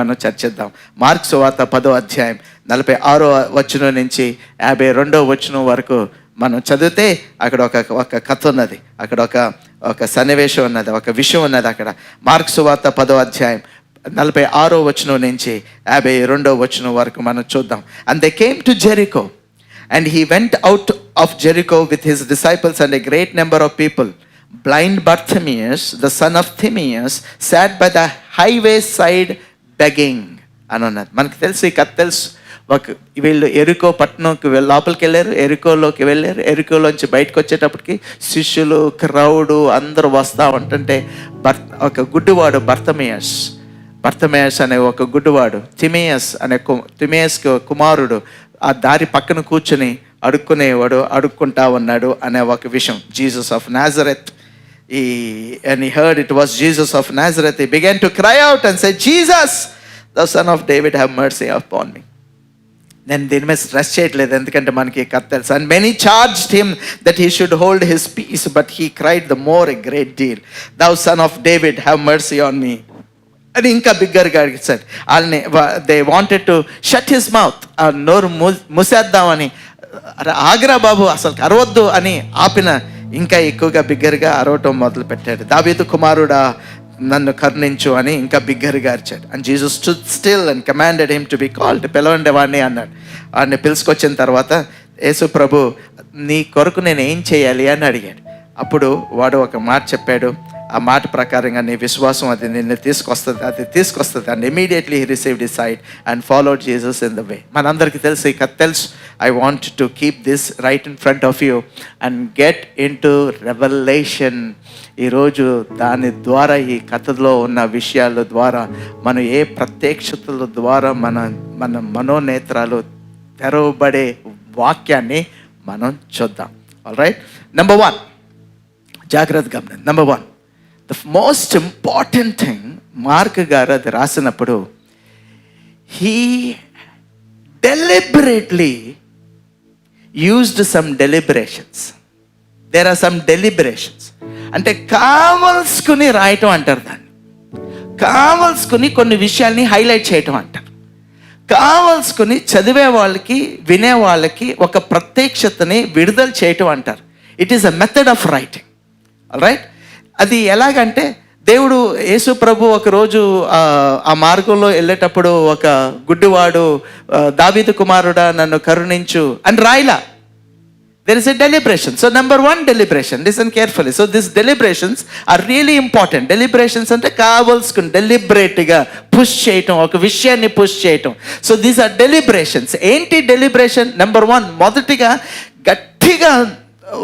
మనం చర్చిద్దాం. మార్కు సువార్త 10వ అధ్యాయం 46వ వచనం నుంచి 52వ వచనం వరకు మనం చదివితే అక్కడ ఒక కథ ఉన్నది, అక్కడ ఒక సన్నివేశం ఉన్నది, ఒక విషయం ఉన్నది. అక్కడ మార్కు సువార్త 10వ అధ్యాయం 46వ వచనం నుంచి 52వ వచనం వరకు మనం చూద్దాం. And they came to Jericho, and he went out of Jericho with his disciples and a great number of people. Blind Bartimaeus, the son of Timaeus, sat by the highway side begging అని ఉన్నది. మనకు తెలుసు, ఈ కథ తెలుసు. వీళ్ళు ఎరికో పట్టణంకి లోపలికి వెళ్ళారు, ఎరికోలోకి వెళ్ళారు. ఎరికోలోంచి బయటకు వచ్చేటప్పటికి శిష్యులు, క్రౌడు అందరూ వస్తూ ఉంటుంటే ఒక గుడ్డివాడు బర్తమేయస్ అనే ఒక గుడ్డివాడు, తిమేయస్కి కుమారుడు ఆ దారి పక్కన కూర్చొని అడుక్కుంటా ఉన్నాడు అనే ఒక విషయం. Jesus of Nazareth, and he heard it was Jesus of Nazareth. He began to cry out and say, Jesus, the son of David, have mercy upon me. నేను దీని మీద స్ట్రెస్ చేయట్లేదు, ఎందుకంటే మనకి కథ తెలుసు. And many charged him that he should hold his peace, but he cried the more a great deal, thou son of David, have mercy on me. అని ఇంకా బిగ్గరగా అడిగారు. వాళ్ళని they wanted to shut his mouth, ఆ నోరు మూసేద్దామని, ఆగ్రా బాబు అసలు అరవద్దు అని ఆపిన, ఇంకా ఎక్కువగా బిగ్గరగా అరవటం మొదలు పెట్టాడు. దావీదు కుమారుడా నన్ను కరుణించు అని ఇంకా బిగ్గరగా అరిచాడు. And Jesus stood still and commanded him to be called. పిలవండి వాడిని అన్నాడు. వాడిని పిలుచుకొచ్చిన తర్వాత యేసు ప్రభు, నీ కొరకు నేను ఏం చేయాలి అని అడిగాడు. అప్పుడు వాడు ఒక మాట చెప్పాడు. ఆ మాట ప్రకారంగా నీ విశ్వాసం అది నిన్ను తీసుకొస్తుంది. And immediately he received his sight and followed Jesus in the way. మనందరికీ తెలుసు, ఈ కథ తెలుసు. I want to keep this right in front of you and get into revolution. ఈరోజు దాని ద్వారా, ఈ కథలో ఉన్న విషయాల ద్వారా, మనం ఏ ప్రత్యక్షతల ద్వారా మన మనోనేత్రాలు తెరవబడే వాక్యాన్ని మనం చూద్దాం. ఆల్రైట్, నెంబర్ 1, జాగ్రత్తగా గమనించండి. Number 1, the most important thing, mark గారు అది రాసినప్పుడు, he deliberately used some deliberations. There are some deliberations. అంటే కావలసుకుని రాయటం అంటారు దాన్ని. కావలసుకుని కొన్ని విషయాల్ని హైలైట్ చేయటం అంటారు. కావలసుకుని చదివే వాళ్ళకి, వినే వాళ్ళకి ఒక ప్రత్యక్షతని విడుదల చేయటం అంటారు. It is a method of writing. Alright, అది ఎలాగంటే, దేవుడు యేసు ప్రభు ఒకరోజు ఆ మార్గంలో వెళ్ళేటప్పుడు ఒక గుడ్డివాడు, దావీదు కుమారుడా నన్ను కరుణించు అని రాయిలా. There is a deliberation. So number 1, deliberation. Listen carefully. So this deliberations are really important. Deliberations అంటే కావాల్సుకుని డెలిబరేట్గా పుష్ చేయటం, ఒక విషయాన్ని పుష్ చేయటం. So these are deliberations. ఏంటి డెలిబరేషన్? నెంబర్ 1, మొదటిగా గట్టిగా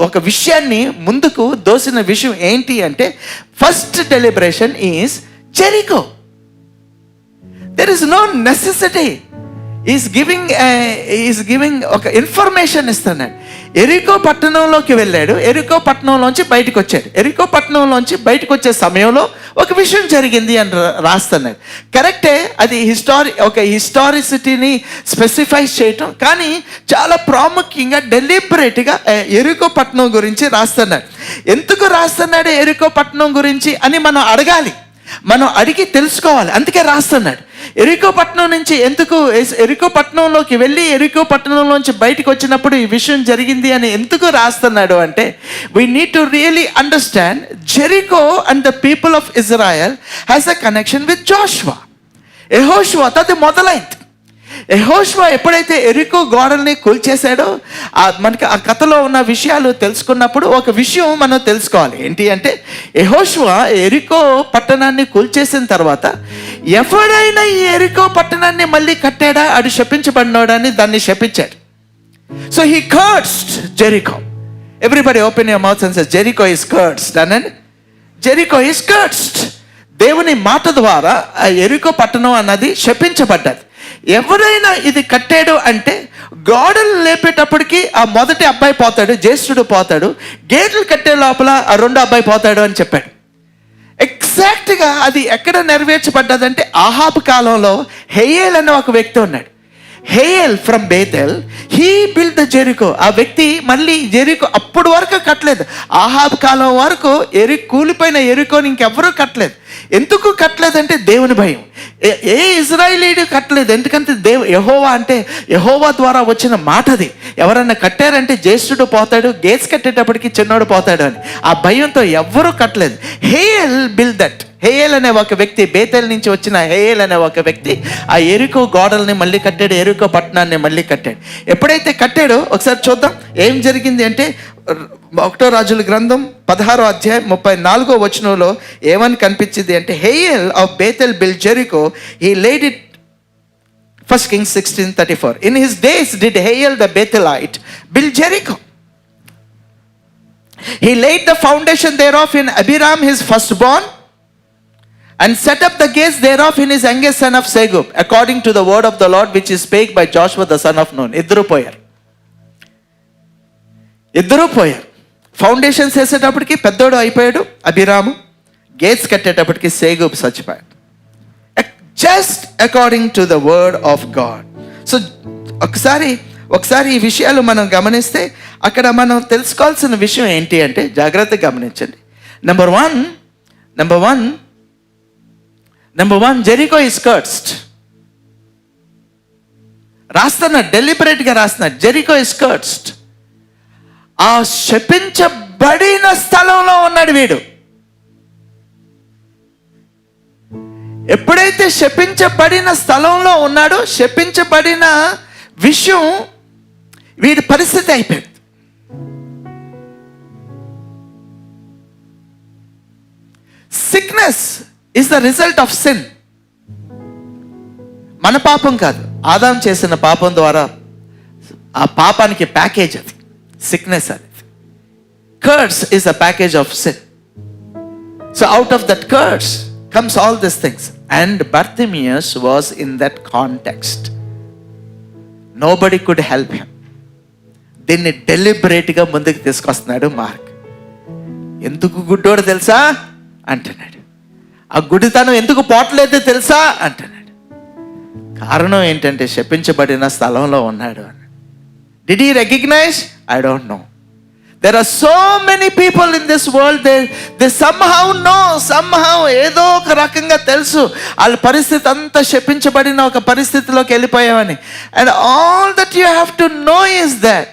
ఒక విషయాన్ని ముందుకు దోసిన విషయం ఏంటి అంటే, first deliberation is Jericho. There is no necessity. Is giving ఒక ఇన్ఫర్మేషన్ ఇస్తున్నాడు. ఎరికో పట్టణంలోకి వెళ్ళాడు, ఎరికో పట్టణంలోంచి బయటకు వచ్చాడు. ఎరికో పట్టణంలోంచి బయటకు వచ్చే సమయంలో ఒక విషయం జరిగింది అని రాస్తున్నాడు. కరెక్టే, అది ఒక హిస్టారిసిటీని స్పెసిఫై చేయటం, కానీ చాలా ప్రాముఖ్యంగా డెలిబరేట్గా ఎరికో పట్టణం గురించి రాస్తున్నాడు. ఎందుకు రాస్తున్నాడు ఎరికో పట్టణం గురించి అని మనం అడగాలి, మనం అడిగి తెలుసుకోవాలి. అందుకే రాస్తున్నాడు. ఎరికో పట్టణం నుంచి ఎరికో పట్టణంలోకి వెళ్ళి ఎరికో పట్టణంలోంచి బయటకు వచ్చినప్పుడు ఈ విషయం జరిగింది అని ఎందుకు రాస్తున్నాడు అంటే, we need to really understand Jericho and the people of Israel has a connection with Joshua. యెహోషువాతో అది మొదలైంది. యెహోషువ ఎప్పుడైతే ఎరికో గోడల్ని కూల్చేశాడో, మనకి ఆ కథలో ఉన్న విషయాలు తెలుసుకున్నప్పుడు ఒక విషయం మనం తెలుసుకోవాలి. ఏంటి అంటే, యెహోషువ ఎరికో పట్టణాన్ని కూల్చేసిన తర్వాత ఎవడైనా ఈ ఎరికో పట్టణాన్ని మళ్ళీ కట్టాడా అడు శపించబడినోడని దాన్ని శపించాడు. So he cursed Jericho. Everybody open your mouths and say Jericho is cursed అనండి. Jericho is cursed. దేవుని మాట ద్వారా ఆ ఎరికో పట్టణం అన్నది శపించబడ్డది. ఎవరైనా ఇది కట్టాడు అంటే, గోడలు లేపేటప్పటికి ఆ మొదటి అబ్బాయి పోతాడు, జ్యేష్ఠుడు పోతాడు. గేట్లు కట్టే లోపల ఆ రెండో అబ్బాయి పోతాడు అని చెప్పాడు. ఎగ్జాక్ట్గా అది ఎక్కడ నెరవేర్చబడ్డదంటే, ఆహాబు కాలంలో హెయేల్ అనే ఒక వ్యక్తి ఉన్నాడు. Hiel from Bethel, he build the Jericho. ఆ వ్యక్తి మళ్ళీ జెరికో అప్పుడు వరకు కట్టలేదు. ఆహాబ్ కాలం వరకు కూలిపోయిన ఎరికోని ఇంకెవ్వరూ కట్టలేదు. ఎందుకు కట్టలేదంటే దేవుని భయం. ఏ ఇజ్రాయేలీయుడు కట్టలేదు, ఎందుకంటే యెహోవా అంటే యెహోవా ద్వారా వచ్చిన మాట అది. ఎవరన్నా కట్టారంటే జ్యేష్ఠుడు పోతాడు, గేట్స్ కట్టేటప్పటికి చిన్నోడు పోతాడు అని ఆ భయంతో ఎవ్వరూ కట్టలేదు. హేయల్ బిల్డ్ దట్. హేయల్ అనే ఒక వ్యక్తి, బేతేల్ నుంచి వచ్చిన హేయల్ అనే ఒక వ్యక్తి ఆ ఎరికో గోడల్ని మళ్ళీ కట్టాడు, ఎరికో పట్టణాన్ని మళ్ళీ కట్టాడు. ఎప్పుడైతే కట్టాడో ఒకసారి చూద్దాం ఏం జరిగింది అంటే 1 రాజుల గ్రంథం 16వ అధ్యాయం 34వ వచనంలో ఏమని కనిపించింది అంటే, Hiel of Bethel build Jericho, he laid it. 1 Kings 16:34. In his days did Heyel the Bethelite build Jericho. He laid the foundation thereof in Abiram his firstborn, and set up the gates thereof in his youngest son of Segub, according to the word of the Lord which is spake by Joshua the son of Nun. ఇద్దరు పోయారు. Foundations వేసేటప్పటికి పెద్దోడు అయిపోయాడు Abhiram, gates కట్టేటప్పటికి సేగూబ్ చచ్చిపోయాడు. Just according to the word of God. So ఒకసారి ఈ విషయాలు మనం గమనిస్తే అక్కడ మనం తెలుసుకోవాల్సిన విషయం ఏంటి అంటే, జాగ్రత్తగా గమనించండి. Number one Jericho is cursed. రాస్తున్నాడు, డెలిబరేట్గా రాస్తున్నాడు, జెరికో ఇస్ కర్స్డ్. ఆ శపించబడిన స్థలంలో ఉన్నాడు వీడు. ఎప్పుడైతే శపించబడిన స్థలంలో ఉన్నాడో, శపించబడిన విషయం వీడి పరిస్థితి అయిపోయింది. Sickness is the result of sin. మన పాపం కాదు, ఆదాం చేసిన పాపం ద్వారా ఆ పాపానికి ప్యాకేజ్ అది సిక్నెస్ అనేది. Curse is a package of sin. So out of that curse comes all these things, and Bartimaeus was in that context. Nobody could help him. దీన్ని డెలిబరేట్గా ముందుకు తీసుకొస్తున్నాడు మార్క్. ఎందుకు గుడ్డోడు తెలుసా అంటున్నాడు. ఆ గుడితనం ఎందుకు పోవట్లేదు తెలుసా అంటున్నాడు. కారణం ఏంటంటే శపించబడిన స్థలంలో ఉన్నాడు అని. Did he recognize? I don't know. There are so many people in this world, they somehow know, ఏదో ఒక రకంగా తెలుసు వాళ్ళ పరిస్థితి అంతా శపించబడిన ఒక పరిస్థితిలోకి వెళ్ళిపోయామని. And all that you have to know is that,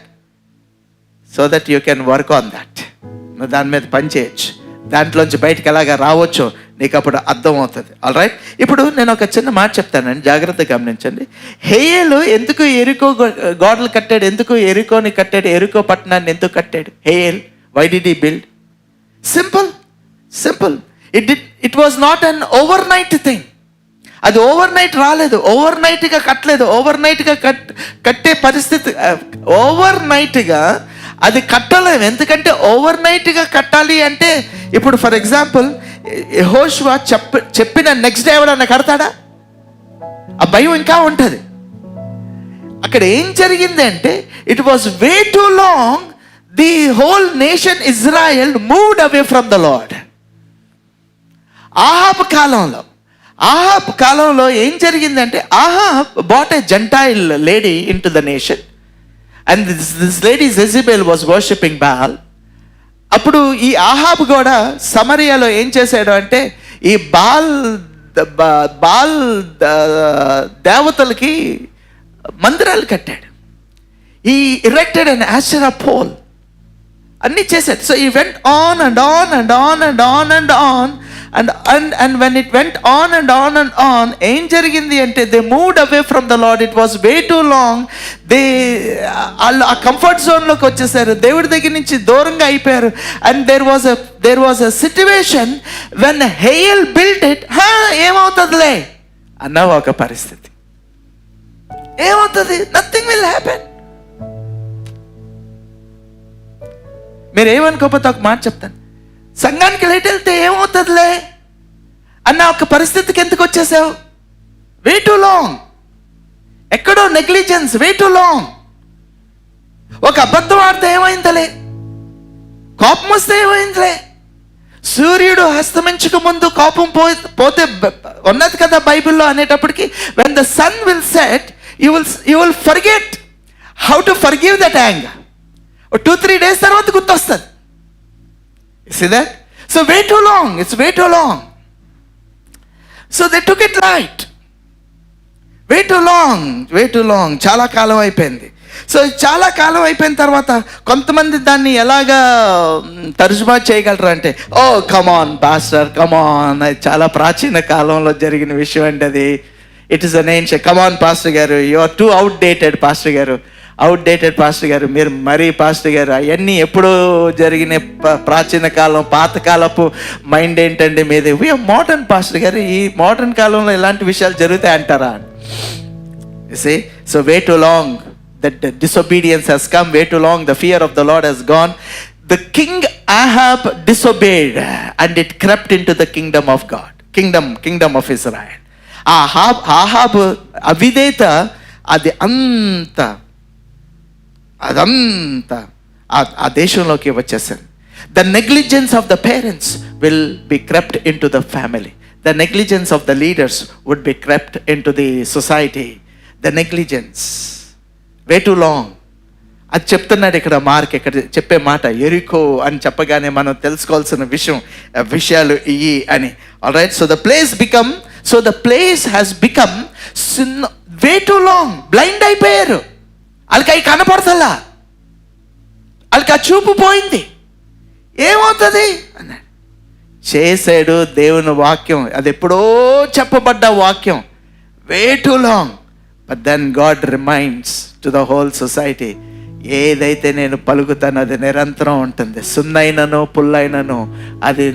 so that you can work on that. నువ్వు దాని మీద పని చేయొచ్చు, దాంట్లోంచి బయటకు ఎలాగా రావచ్చో నీకు అప్పుడు అర్థం అవుతుంది. ఆల్ రైట్, ఇప్పుడు నేను ఒక చిన్న మాట చెప్తానండి, జాగ్రత్తగా గమనించండి. హేయలు ఎందుకు ఎరికో గోడలు కట్టాడు, ఎందుకు ఎరికోని కట్టాడు, ఎరికో పట్టణాన్ని ఎందుకు కట్టాడు Hiel? Why did he build? Simple. It was not an overnight thing. అది ఓవర్ నైట్ రాలేదు, ఓవర్ నైట్గా కట్టలేదు, ఓవర్ నైట్గా కట్టే పరిస్థితి ఓవర్ నైట్గా అది కట్టలేము. ఎందుకంటే ఓవర్ నైట్గా కట్టాలి అంటే, ఇప్పుడు ఫర్ ఎగ్జాంపుల్ యెహోషువ చెప్పిన నెక్స్ట్ డే ఎవడన్నా కడతాడా? ఆ భయం ఇంకా ఉంటుంది. అక్కడ ఏం జరిగింది అంటే, it was way too long the whole nation Israel moved away from the lord. Ahab కాలంలో ఏం జరిగిందంటే, Ahab bat a gentile lady in to the nation, and this lady Jezebel was worshipping ball. అప్పుడు ఈ Ahab కూడా సమరియాలో ఏం చేశాడు అంటే, ఈ బాల్ దేవతలకి మందిరాలు కట్టాడు. ఈ ఎరెక్టెడ్ అండ్ ఆషెరా పోల్ అన్నీ చేశాడు. సో ఈ went on and on and on and on and on and when it went on and on and on, ఏం జరిగింది అంటే, they moved away from the Lord. It was way too long. వాళ్ళు ఆ comfort జోన్లోకి వచ్చేసారు, దేవుడి దగ్గర నుంచి దూరంగా అయిపోయారు. And there was a situation when Heyel built it. ఏమవుతుందిలే అన్న ఒక పరిస్థితి. ఏమవుతుంది? Nothing will happen. మీరు ఏమనుకోకపోతే ఒక మాట చెప్తాను, సంఘానికి లేట్ వెళ్తే ఏమవుతుందిలే అన్న ఒక పరిస్థితికి ఎందుకు వచ్చేసావు? వే టూ లాంగ్. ఎక్కడో నెగ్లిజెన్స్, వే టూ లాంగ్. ఒక అబద్ధం ఆడితే ఏమైందిలే, కోపం వస్తే ఏమైందిలే, సూర్యుడు అస్తమించక ముందు కోపం పోతే ఉన్నది కదా బైబిల్లో అనేటప్పటికి, when the sun will set you will forget how to forgive that anger. 2-3 days తర్వాత గుర్తొస్తుంది. See that? So way too long. It's way too long. So they took it light. Way to long, చాలా కాలం అయిపోయింది. So చాలా కాలం అయిపోయిన తర్వాత కొంతమంది దాన్ని ఎలాగా తర్జుమా చేయగలరు అంటే, ఓ కమాన్ పాస్టర్, కమాన్, అది చాలా ప్రాచీన కాలంలో జరిగిన విషయం అండి అది. It is an ancient. Come on pastor గారు, you are too outdated pastor గారు, మీరు మరీ పాస్టర్ గారు అవన్నీ ఎప్పుడూ జరిగిన ప్రాచీన కాలం, పాతకాలపు మైండ్ ఏంటండి మీది. వీఆర్ మోడర్న్ పాస్టర్ గారు, ఈ మోడర్న్ కాలంలో ఇలాంటి విషయాలు జరుగుతాయి అంటారా? You see, so way too long that the disobedience has come, way too long the fear of the Lord has gone. The king Ahab disobeyed and it crept into the kingdom of God, kingdom of Israel. Ahab అవిధేయత అదంతా ఆ దేశంలోకి వచ్చేసింది. The negligence of the parents will be crept into the family. The negligence of the leaders would be crept into the society. The negligence, way too long. అది చెప్తున్నాడు ఇక్కడ mark, ఇక్కడ చెప్పే మాట ఎరికో అని చెప్పగానే మనం తెలుసుకోవాల్సిన విషయాలు ఇవి అని. Alright, so the place has become way too long. Blind అయిపోయారు, వాళ్ళకి అవి కనపడతలా, వాళ్ళకి ఆ చూపు పోయింది. ఏమవుతుంది అన్నాడు. చేశాడు దేవుని వాక్యం, అది ఎప్పుడో చెప్పబడ్డ వాక్యం, way too long. But then God reminds to the whole society, ఏదైతే నేను పలుకుతానో అది నిరంతరం ఉంటుంది. సున్నైనను పుల్లైనను అది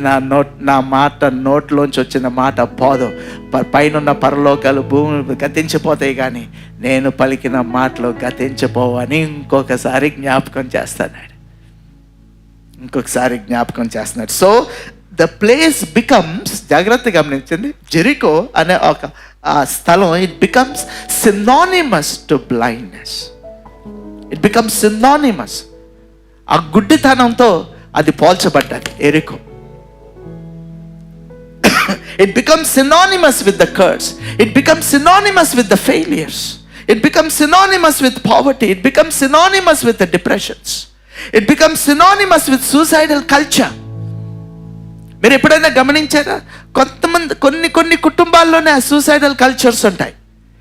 నా మాట నోట్లోంచి వచ్చిన మాట పోదు. పైనున్న పరలోకాలు భూమి గతించిపోతాయి, కానీ నేను పలికిన మాటలు గతించిపోవని ఇంకొకసారి జ్ఞాపకం చేస్తున్నాడు. సో ద ప్లేస్ బికమ్స్, జాగ్రత్తగా గమనించండి, జెరికో అనే ఒక ఆ స్థలం, it becomes synonymous to blindness. It becomes synonymous. ఆ గుడ్డితనంతో అది పోల్చబడ్డది ఎరికో. It becomes synonymous with the curse. It becomes synonymous with the failures. It becomes synonymous with poverty. It becomes synonymous with the depressions. It becomes synonymous with suicidal culture. మీరు ఎప్పుడైనా గమనించారా? కొన్ని కుటుంబాల్లోనే ఆ సూసైడల్ కల్చర్స్ ఉంటాయి.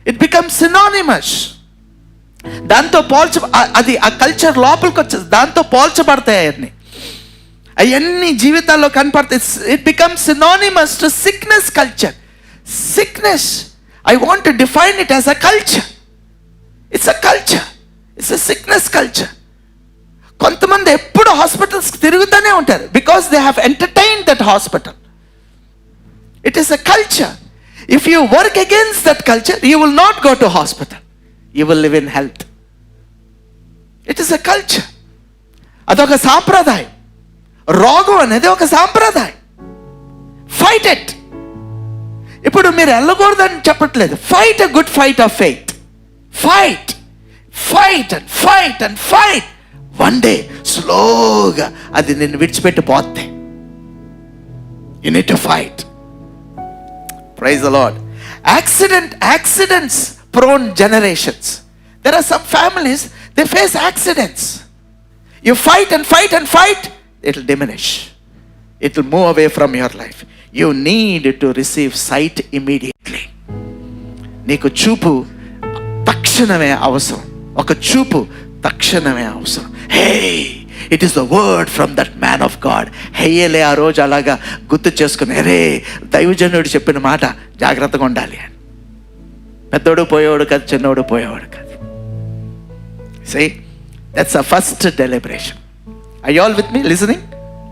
It becomes synonymous. దాంతో అది ఆ కల్చర్ లోపలికి వచ్చేది, దాంతో పోల్చబడతాయి అవన్నీ జీవితాల్లో కనపడతాయి. It becomes synonymous to sickness culture. Sickness, I want to define it as a culture. It's a culture, it's a sickness culture. కొంతమంది ఎప్పుడు హాస్పిటల్స్కి తిరుగుతూనే ఉంటారు, because they have entertained that hospital. It is a culture. If you work against that culture, you will not go to hospital, you will live in health. It is a culture. అదొక సాంప్రదాయం. రోగం అనేది ఒక సాంప్రదాయం. Fight it. ఇప్పుడు మీరు వెళ్ళకూడదని చెప్పట్లేదు. Fight a good fight of faith. Fight and fight and fight. One day స్లోగా అది నిన్ను విడిచిపెట్టి పోతే. You need to fight. Praise the lord. Accidents prone generations. There are some families, they face accidents. You fight and fight and fight, it will diminish. It will move away from your life. You need to receive sight immediately. నీకు చూపు తక్షణమే అవసరం. ఒక చూపు తక్షణమే అవసరం. Hey, it is the word from that man of God. హేయలే ఆ రోజు అలాగా గుర్తు చేసుకుని, రే దైవజనుడు చెప్పిన మాట జాగ్రత్తగా ఉండాలి అని. పెద్దోడు పోయేవాడు కాదు, చిన్నోడు పోయేవాడు కాదు. See, that's the first deliberation. Are you all with me listening?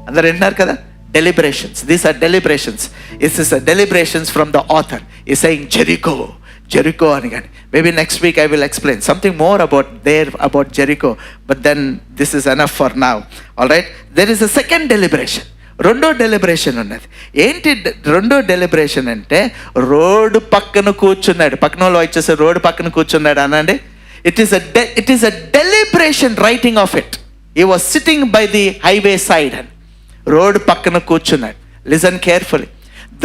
అందరు వింటున్నారు కదా? Deliberations. These are deliberations. This is a deliberations from the author. He's saying Jericho అని కానీ. Maybe next week I will explain something more about Jericho, but then this is enough for now. All right? There is a second deliberation. రెండో deliberation ఉన్నది. ఏంటి రెండో deliberation అంటే, road పక్కన కూర్చున్నాడు. పక్కన వాళ్ళు వచ్చేసి రోడ్డు పక్కన కూర్చున్నాడు అనండి. It is a deliberation writing of it. He was sitting by the highway side అని. రోడ్డు పక్కన కూర్చున్నాడు. Listen carefully.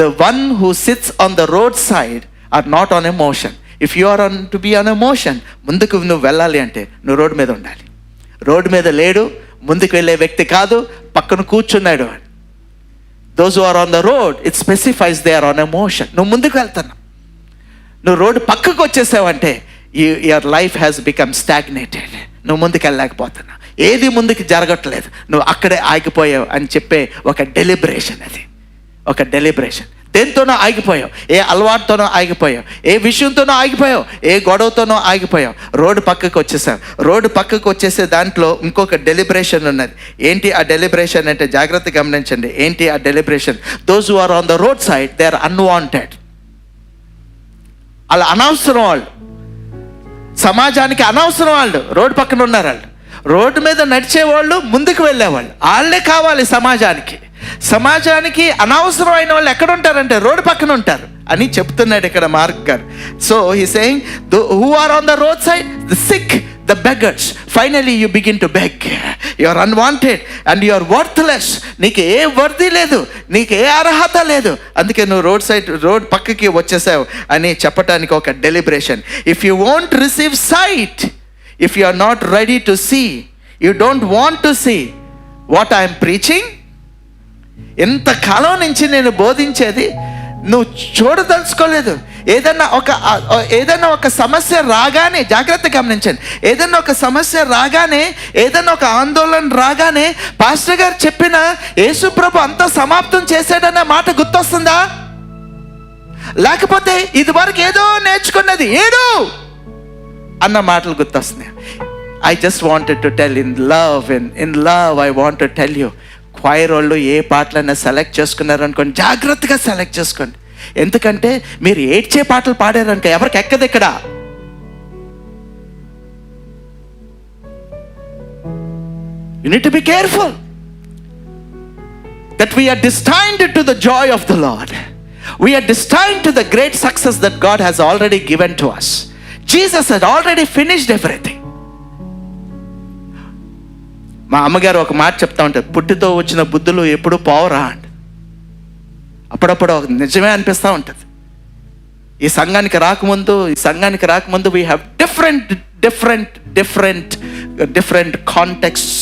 The one who sits on the road side are not on emotion. If you are to be on emotion, ముందుకు నువ్వు వెళ్ళాలి అంటే నువ్వు road మీద ఉండాలి. రోడ్డు మీద లేడు, ముందుకు వెళ్ళే వ్యక్తి కాదు, పక్కన కూర్చున్నాడు అని. Those who are on the road, it specifies they are on a motion. నువ్వు ముందుకు వెళ్తున్నావు, నువ్వు రోడ్డు పక్కకు వచ్చేసావంటే your life has become stagnated. నువ్వు ముందుకు వెళ్ళలేకపోతున్నావు, ఏది ముందుకు జరగట్లేదు, నువ్వు అక్కడే ఆగిపోయావు అని చెప్పే ఒక డెలిబరేషన్. అది ఒక డెలిబరేషన్. దేంతోనో ఆగిపోయావు, ఏ అలవాటుతోనో ఆగిపోయావు, ఏ విషయంతోనో ఆగిపోయావు, ఏ గొడవతోనో ఆగిపోయావు, రోడ్డు పక్కకు వచ్చేసావు. రోడ్డు పక్కకు వచ్చేసే దాంట్లో ఇంకొక డెలిబరేషన్ ఉన్నది. ఏంటి ఆ డెలిబరేషన్ అంటే జాగ్రత్తగా గమనించండి. ఏంటి ఆ deliberation? Those who are on the road side, they are unwanted. వాళ్ళు అనవసరం, వాళ్ళు సమాజానికి అనవసరం. వాళ్ళు రోడ్డు పక్కన ఉన్నారు. వాళ్ళు రోడ్డు మీద నడిచేవాళ్ళు, ముందుకు వెళ్ళేవాళ్ళు, వాళ్ళే కావాలి సమాజానికి. సమాజానికి అనవసరమైన వాళ్ళు ఎక్కడ ఉంటారంటే రోడ్డు పక్కన ఉంటారు అని చెప్తున్నాడు ఇక్కడ మార్క్ గారు. So he saying who are on the road side, the sick, the beggars. Finally you begin to beg. You are unwanted and you are worthless. నీకు ఏ వర్ది లేదు, నీకు ఏ అర్హత లేదు, అందుకే నువ్వు రోడ్ పక్కకి వచ్చేసావు అని చెప్పడానికి ఒక deliberation. If you won't receive sight, if you are not ready to see, you don't want to see what I'm preaching. ఎంతకాలం నుంచి నేను బోధించేది నువ్వు చూడదలుచుకోలేదు. ఏదైనా ఒక సమస్య రాగానే, జాగ్రత్త గమనించండి, ఏదైనా ఒక సమస్య రాగానే, ఏదైనా ఒక ఆందోళన రాగానే పాస్టర్ గారు చెప్పిన యేసు ప్రభు అంతా సమాప్తం చేశాడనే మాట గుర్తొస్తుందా? లేకపోతే ఇది వరకు ఏదో నేర్చుకున్నది ఏదో అన్న మాటలు గుర్తొస్తున్నాయి. I just wanted to tell in love I want to tell you, choir వాళ్ళు ఏ పాటలైనా సెలెక్ట్ చేసుకున్నారు అనుకోండి, జాగ్రత్తగా సెలెక్ట్ చేసుకోండి. ఎందుకంటే మీరు ఏడ్చే పాటలు పాడారనుకో ఎవరికి ఎక్కదు ఇక్కడ. You need to be careful that we are destined to the joy of the Lord. We are destined to the great success that God has already given to us. Jesus had already finished everything. మా అమ్మగారు ఒక మాట చెప్తా ఉంటారు, పుట్టితో వచ్చిన బుద్ధులు ఎప్పుడు పోవరా అంట. అప్పుడప్పుడు నిజమే అనిపిస్తూ ఉంటుంది. ఈ సంఘానికి రాకముందు we have different contexts,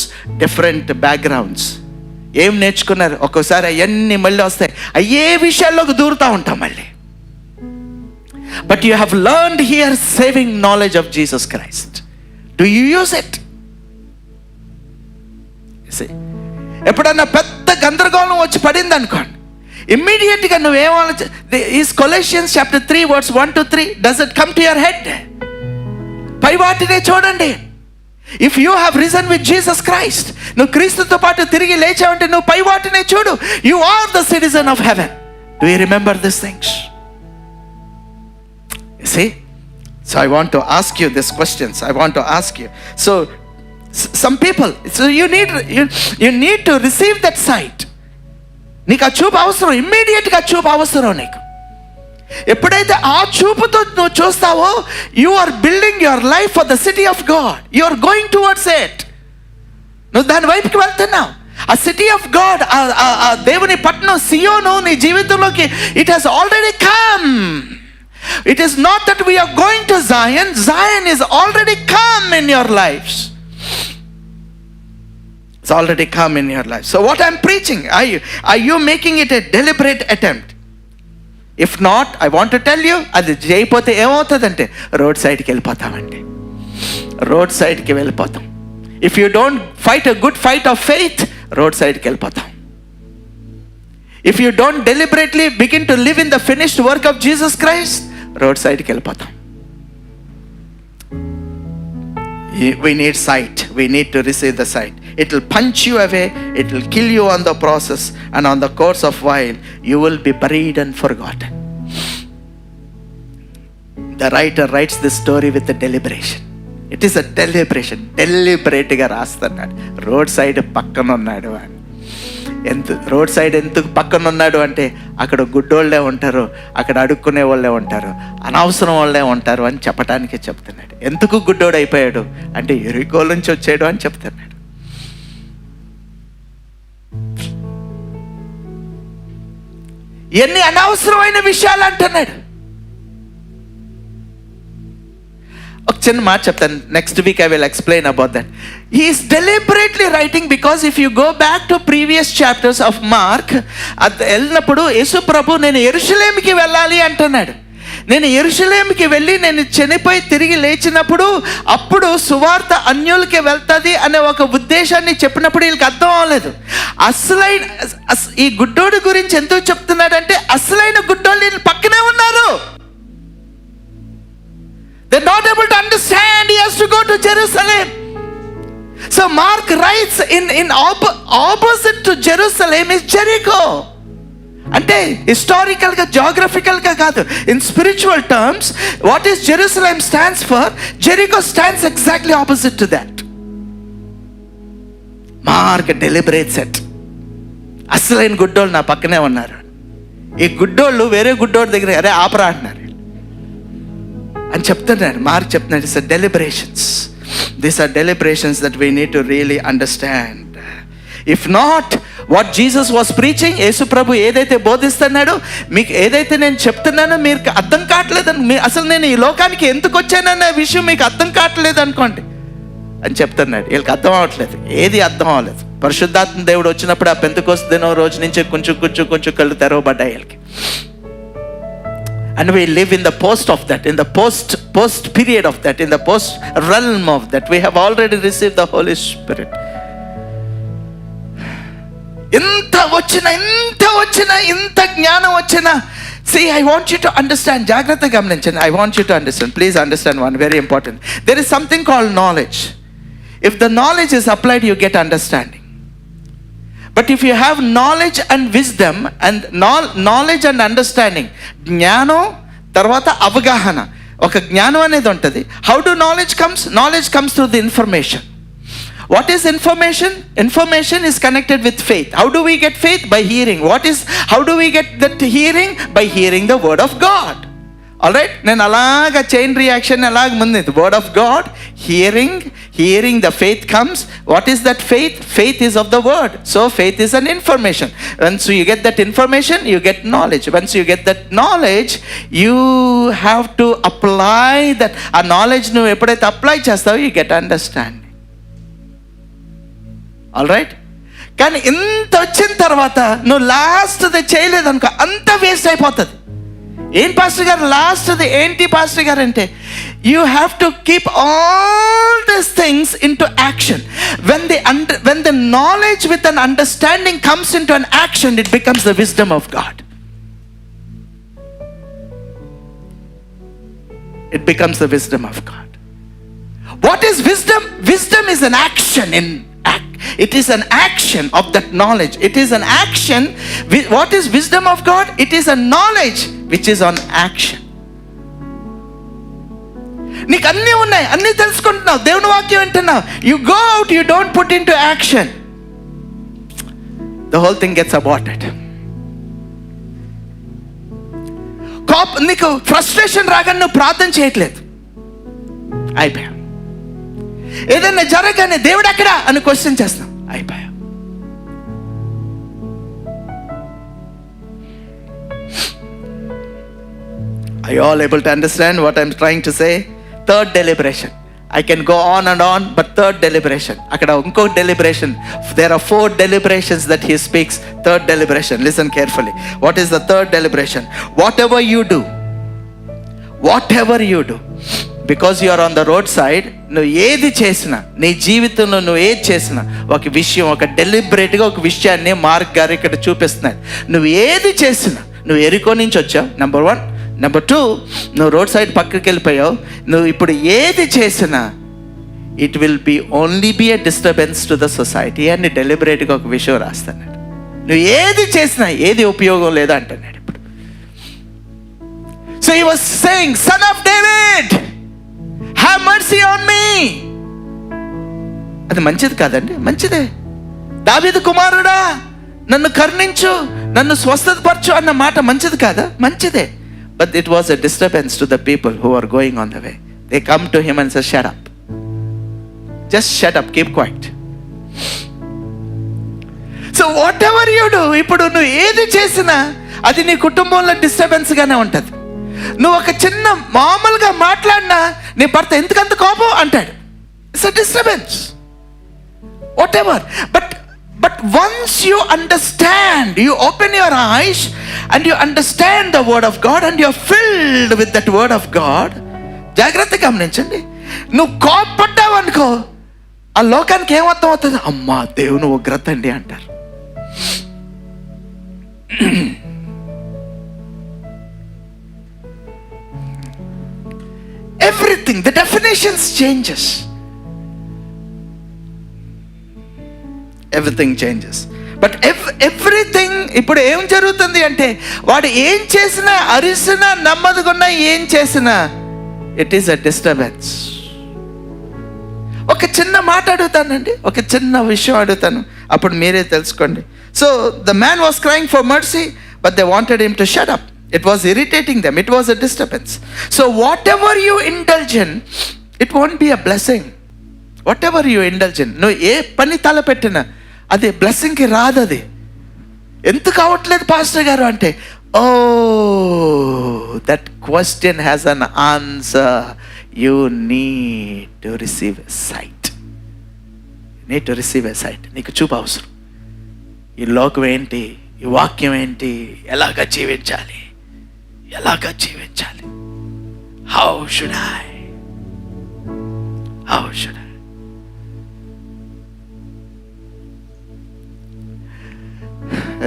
different backgrounds. ఏం నేర్చుకున్నారు ఒక్కోసారి అవన్నీ మళ్ళీ వస్తాయి, అయ్యే విషయాల్లోకి దూరుతూ ఉంటాం మళ్ళీ. But you have learned here saving knowledge of Jesus Christ. Do you use it? ఎప్పుడన్నా పెద్ద గందరగోళం వచ్చి పడింది అనుకోండి, ఇమ్మీడియట్గా నువ్వేం is Colossians chapter 3 verse 1 to 3 does it come to your head? పై వాటినే చూడండి. If you have risen with Jesus Christ, నువ్వు క్రీస్తుతో పాటు తిరిగి లేచావంటే నువ్వు పై వాటినే చూడు. You are the citizen of heaven. Do you remember this things? See? So I want to ask you these questions. I want to ask you. So some people, so you need to receive that sight. నీకు ఆ చూపు అవసరం, ఇమ్మీడియట్గా చూపు అవసరం నీకు. ఎప్పుడైతే ఆ చూపుతో నువ్వు చూస్తావో, you are building your life for the city of God. You are going towards it. నువ్వు దాని వైపుకి వెళ్తున్నావు. ఆ సిటీ ఆఫ్ గాడ్, ఆ దేవుని పట్టణం సియోను నీ జీవితంలోకి it has already come. It is not that we are going to Zion. Zion is already come in your lives. It's already come in your life. So what I'm preaching, are you making it a deliberate attempt? If not, I want to tell you, అది చేయకపోతే ఏమవుతుందంటే road సైడ్కి వెళ్ళిపోతామండి. Road సైడ్కి వెళ్ళిపోతాం. If you don't fight a good fight of faith, road సైడ్కి వెళ్ళిపోతాం. If you don't deliberately begin to live in the finished work of Jesus Christ, road సైడ్కి వెళ్ళిపోతాం. We need sight. We need to receive the sight. It will punch you away. It will kill you on the process, and on the course of while you will be buried and forgotten. The writer writes this story with a deliberation. It is a deliberation. Deliberate-గా రాస్తున్నాడు. Road side పక్కన ఉన్నాడు అని. Road side ఎందుకు పక్కన ఉన్నాడు అంటే అక్కడ గుడ్డోళ్ళే ఉంటారు, అక్కడ అడుక్కునే వాళ్ళే ఉంటారు, అనవసరం వాళ్ళే ఉంటారు అని చెప్పడానికి చెప్తున్నాడు. ఎందుకు గుడ్డోడు అయిపోయాడు అంటే ఎరికో నుంచి వచ్చాడు అని చెప్తున్నాడు. ఎన్ని అనవసరమైన విషయాలు అంటున్నాడు. ఒక చిన్న మాట చెప్తాను, next week I will explain about that. He is deliberately writing because if you go back to previous chapters of Mark, అది వెళ్ళినప్పుడు యేసు ప్రభు నేను యెరూషలేముకి వెళ్ళాలి అంటున్నాడు. నేను యెరూషలేముకి వెళ్ళి నేను చనిపోయి తిరిగి లేచినప్పుడు అప్పుడు సువార్త అన్యులకి వెళ్తుంది అనే ఒక ఉద్దేశాన్ని చెప్పినప్పుడు వీళ్ళకి అర్థం అవ్వలేదు. అసలైన ఈ గుడ్డోడు గురించి ఎందుకు చెప్తున్నాడంటే అసలైన గుడ్డోళ్ళు వీళ్ళు పక్కనే ఉన్నారు. They're not able to understand. He has to go to Jerusalem. So Mark writes in opposite to Jerusalem is Jericho. అంటే హిస్టారికల్గా జాగ్రఫికల్గా కాదు, in spiritual terms what is Jerusalem stands for, Jericho stands exactly opposite to that. Mark deliberates it. అసలైన గుడ్డోళ్ళు నా పక్కనే ఉన్నారు. ఈ గుడ్డోళ్ళు వేరే గుడ్డోళ్ళ దగ్గర అరే ఆపరా అంటున్నారు అని చెప్తున్నాడు. మార్క్ చెప్తున్నాడు it's deliberations. These are deliberations that we need to really understand. If not what Jesus was preaching, యేసు ప్రభు ఏదైతే బోధిస్తున్నాడో, మీకు ఏదైతే నేను చెప్తున్నానో మీరు అర్థం కావట్లేదని, అసలు నేను ఈ లోకానికి ఎందుకు వచ్చానన్న విషయం మీకు అర్థం కావట్లేదు అనుకోండి అని చెప్తున్నాడు. వీళ్ళకి అర్థం అవ్వట్లేదు, ఏది అర్థం అవ్వలేదు. పరిశుద్ధాత్మ దేవుడు వచ్చినప్పుడు ఆ పెంతెకోస్తు దినం రోజు నుంచి కొంచెం కళ్ళు తెరవబడ్డాయి వీళ్ళకి. And we live in the post of that, in the post period of that, in the post realm of that. We have already received the Holy Spirit. ఇంత వచ్చిన ఇంత జ్ఞానం వచ్చిన, see, I want you to understand, జాగ్రత్తగా గమనించండి. I want you to understand, please understand one very important. There is something called knowledge. If the knowledge is applied, you get understanding. But if you have knowledge and wisdom and knowledge and understanding, జ్ఞానం తర్వాత అవగాహన, ఒక జ్ఞానం అనేది ఉంటుంది. How do knowledge comes? Knowledge comes through the information. What is information? Information is connected with faith. How do we get faith? By hearing. How do we get that hearing? By hearing the word of God. All right? నేను అలాగా chain reaction అలాగ ముందు, word of God, hearing the faith comes. What is that faith? Faith is of the word. So faith is an information. Once you get that information, you get knowledge. Once you get that knowledge, you have to apply that. ఆ knowledge నువ్వు ఎప్పుడైతే apply చేస్తావో, you get understanding. All right? కానీ ఇంత వచ్చిన తర్వాత నువ్వు లాస్ట్ది చేయలేదు అనుకో, అంత వేస్ట్ అయిపోతుంది. ఏం పాస్టర్ గారు లాస్ట్ది ఏంటి పాస్టర్ గారు అంటే, you have to keep all these things in to action. when the knowledge with an understanding comes into an action, it becomes the wisdom of God. It becomes the wisdom of God. What is wisdom? Wisdom is an action it is an action of that knowledge. It is an action. What is wisdom of God? It is a knowledge which is on action. నీకు అన్నీ ఉన్నాయి, అన్నీ తెలుసుకుంటున్నావు, దేవుని వాక్యం వింటున్నావు, you go out, you don't put into action, the whole thing gets aborted. నీకు frustration రాగానే నువ్వు ప్రార్థన చేయట్లేదు, అయిపోయా. ఏదైనా జరగగానే దేవుడు ఎక్కడా అని క్వశ్చన్ చేస్తాం, అయిపోయా. Are you all able to understand what I'm trying to say? Third deliberation. I can go on and on, but third deliberation. Akkada inko deliberation. There are 4 deliberations that he speaks. Third deliberation. Listen carefully. What is the third deliberation? Whatever you do, because you are on the roadside, నువ్వు ఏది చేసినా, నీ జీవితంలో నువ్వు ఏది చేసినా, ఒక విషయం, ఒక డెలిబరేట్గా ఒక విషయాన్ని మార్క్ గారు ఇక్కడ చూపిస్తున్నాడు. నువ్వు ఏది చేసినా, నువ్వు ఎరికో నుంచి వచ్చావు, నెంబర్ 1. నెంబర్ 2, నువ్వు రోడ్ సైడ్ పక్కకి వెళ్ళిపోయావు. నువ్వు ఇప్పుడు ఏది చేసినా it will only be a disturbance to the society అని డెలిబరేట్గా ఒక విషయం రాస్తున్నాడు. నువ్వు ఏది చేసినా ఏది ఉపయోగం లేదా అంటున్నాడు ఇప్పుడు. So he was saying, son of David, have mercy on me. అది మంచిది కాదండి? మంచిదే. దావీదు కుమారుడా, నన్ను కరుణించు, నన్ను స్వస్థతపరచు అన్న మాట మంచిది కాదా? మంచిదే. But it was a disturbance to the people who are going on the way. They come to him and say, shut up. Just shut up, keep quiet. So whatever you do, ఇప్పుడు నువ్వు ఏది చేసినా అది నీ కుటుంబంలో డిస్టర్బెన్స్గానే ఉంటుంది. నువ్వు ఒక చిన్న మామూలుగా మాట్లాడినా నీ భర్త ఎందుకంత కోపం అంటాడు. It's a disturbance, whatever. But once you understand, you open your eyes and you understand the word of God and you are filled with that word of God. జాగ్రత్తగా గమనించండి. నువ్వు కోపడ్డావు అనుకో, ఆ లోకానికి ఏమర్థం అవుతుంది? అమ్మా దేవుని ఉగ్రత అండి అంటారు. Everything, the definitions changes. Everything changes. But everything ఇప్పుడు ఏం జరుగుతుంది అంటే, వాడు ఏం చేసినా, అరిసినా, నెమ్మదిగున్నా, ఏం చేసినా ఇట్ ఈస్ అ డిస్టర్బెన్స్. ఒక చిన్న మాట అడుగుతానండి, ఒక చిన్న విషయం అడుగుతాను, అప్పుడు మీరే తెలుసుకోండి. So the man was crying for mercy, but they wanted him to shut up. It was irritating them. It was a disturbance. So whatever you indulge in, it won't be a blessing. Whatever you indulge in, నువ్వు ఏ పని తలపెట్టినా అది బ్లెస్సింగ్కి రాదు. అది ఎందుకు అవ్వట్లేదు pastor గారు అంటే, oh that question has an answer. You need to receive a sight. Need to receive a sight. నీకు చూపు అవసరం. ఈ లోకం ఏంటి, ఈ వాక్యం ఏంటి, ఎలాగ జీవించాలి, ఎలాగా జీవించాలి. How should I.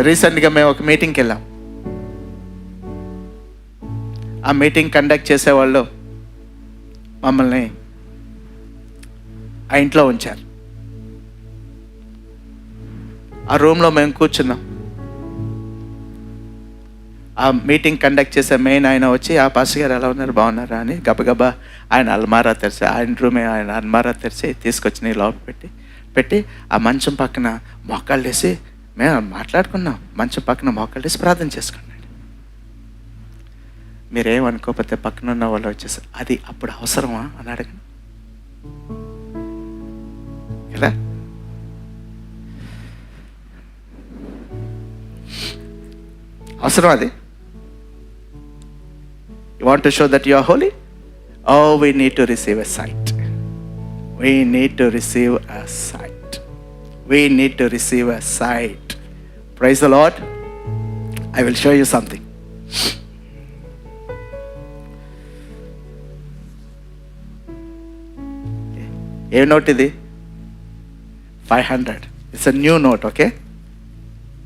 రీసెంట్గా మేము ఒక మీటింగ్కి వెళ్ళాం. ఆ మీటింగ్ కండక్ట్ చేసేవాళ్ళు మమ్మల్ని ఆ ఇంట్లో ఉంచారు. ఆ రూమ్లో మేము కూర్చున్నాం. ఆ మీటింగ్ కండక్ట్ చేసే మెయిన్ ఆయన వచ్చి, ఆ పాస్టర్ గారు ఎలా ఉన్నారు, బాగున్నారా అని గబగబా ఆయన అల్మారా తెరిచి, ఆయన రూమే ఆయన అల్మారా తెరిచి తీసుకొచ్చి లోపల పెట్టి ఆ మంచం పక్కన మోకాళ్ళు వేసి, మేము మాట్లాడుకున్నాం, మంచం పక్కన మోకాళ్ళు వేసి ప్రార్థన చేసుకున్నాడు. మీరేమనుకోకపోతే పక్కన ఉన్న వాళ్ళు వచ్చేసి, అది అప్పుడు అవసరమా అని అడగండి కదా. అవసరం అది. You want to show that you are holy? Oh, we need to receive a sight. We need to receive a sight. We need to receive a sight. Praise the Lord. I will show you something. A note ఇది? 500. It's a new note, okay?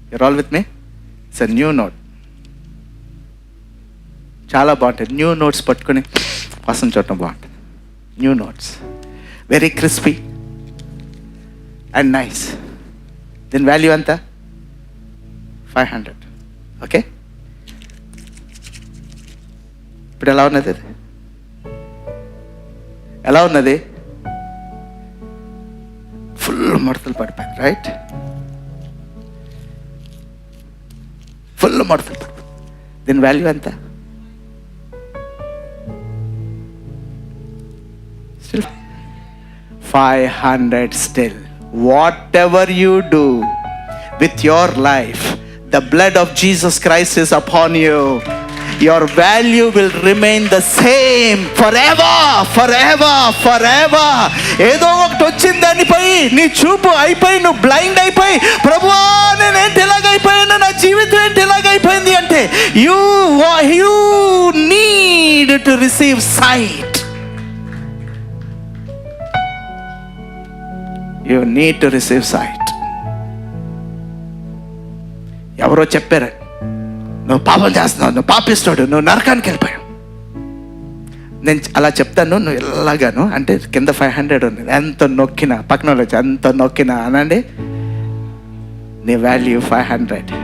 You're all with me? It's a new note. చాలా బాగుంటుంది. New notes పట్టుకొని వాసన చూడటం బాగుంటుంది. New notes, very crispy and nice. దీని value ఎంత? 500. Okay, ఇప్పుడు ఎలా ఉన్నది? అది ఎలా ఉన్నది? ఫుల్ ముడతలు పడిపోయింది, రైట్? ఫుల్ ముడతలు పడిపోయింది. దీని వాల్యూ ఎంత? 500 still. Whatever you do with your life, the blood of Jesus Christ is upon you. Your value will remain the same forever. ఏదో ఒకటి వచ్చింది దానిపై నీ చూపు అయిపోయి, నువ్వు బ్లైండ్ అయిపోయి, ప్రభువా నేనేంటి ఇలాగైపోయాను, నా జీవితం ఏంటి ఇలాగైపోయింది అంటే, you need to receive sight. You need to receive sight. ఎవరో చెప్పారు, నువ్వు పాపం చేస్తున్నావు, నువ్వు పాపిస్తాడు, నువ్వు నరకానికి వెళ్ళిపోయావు. నేను అలా చెప్తాను, నువ్వు ఎలాగాను అంటే కింద 500 ఉంది, ఎంత నొక్కినా, పక్కన వాళ్ళు వచ్చి ఎంత నొక్కినా అనండి, నీ వాల్యూ 500.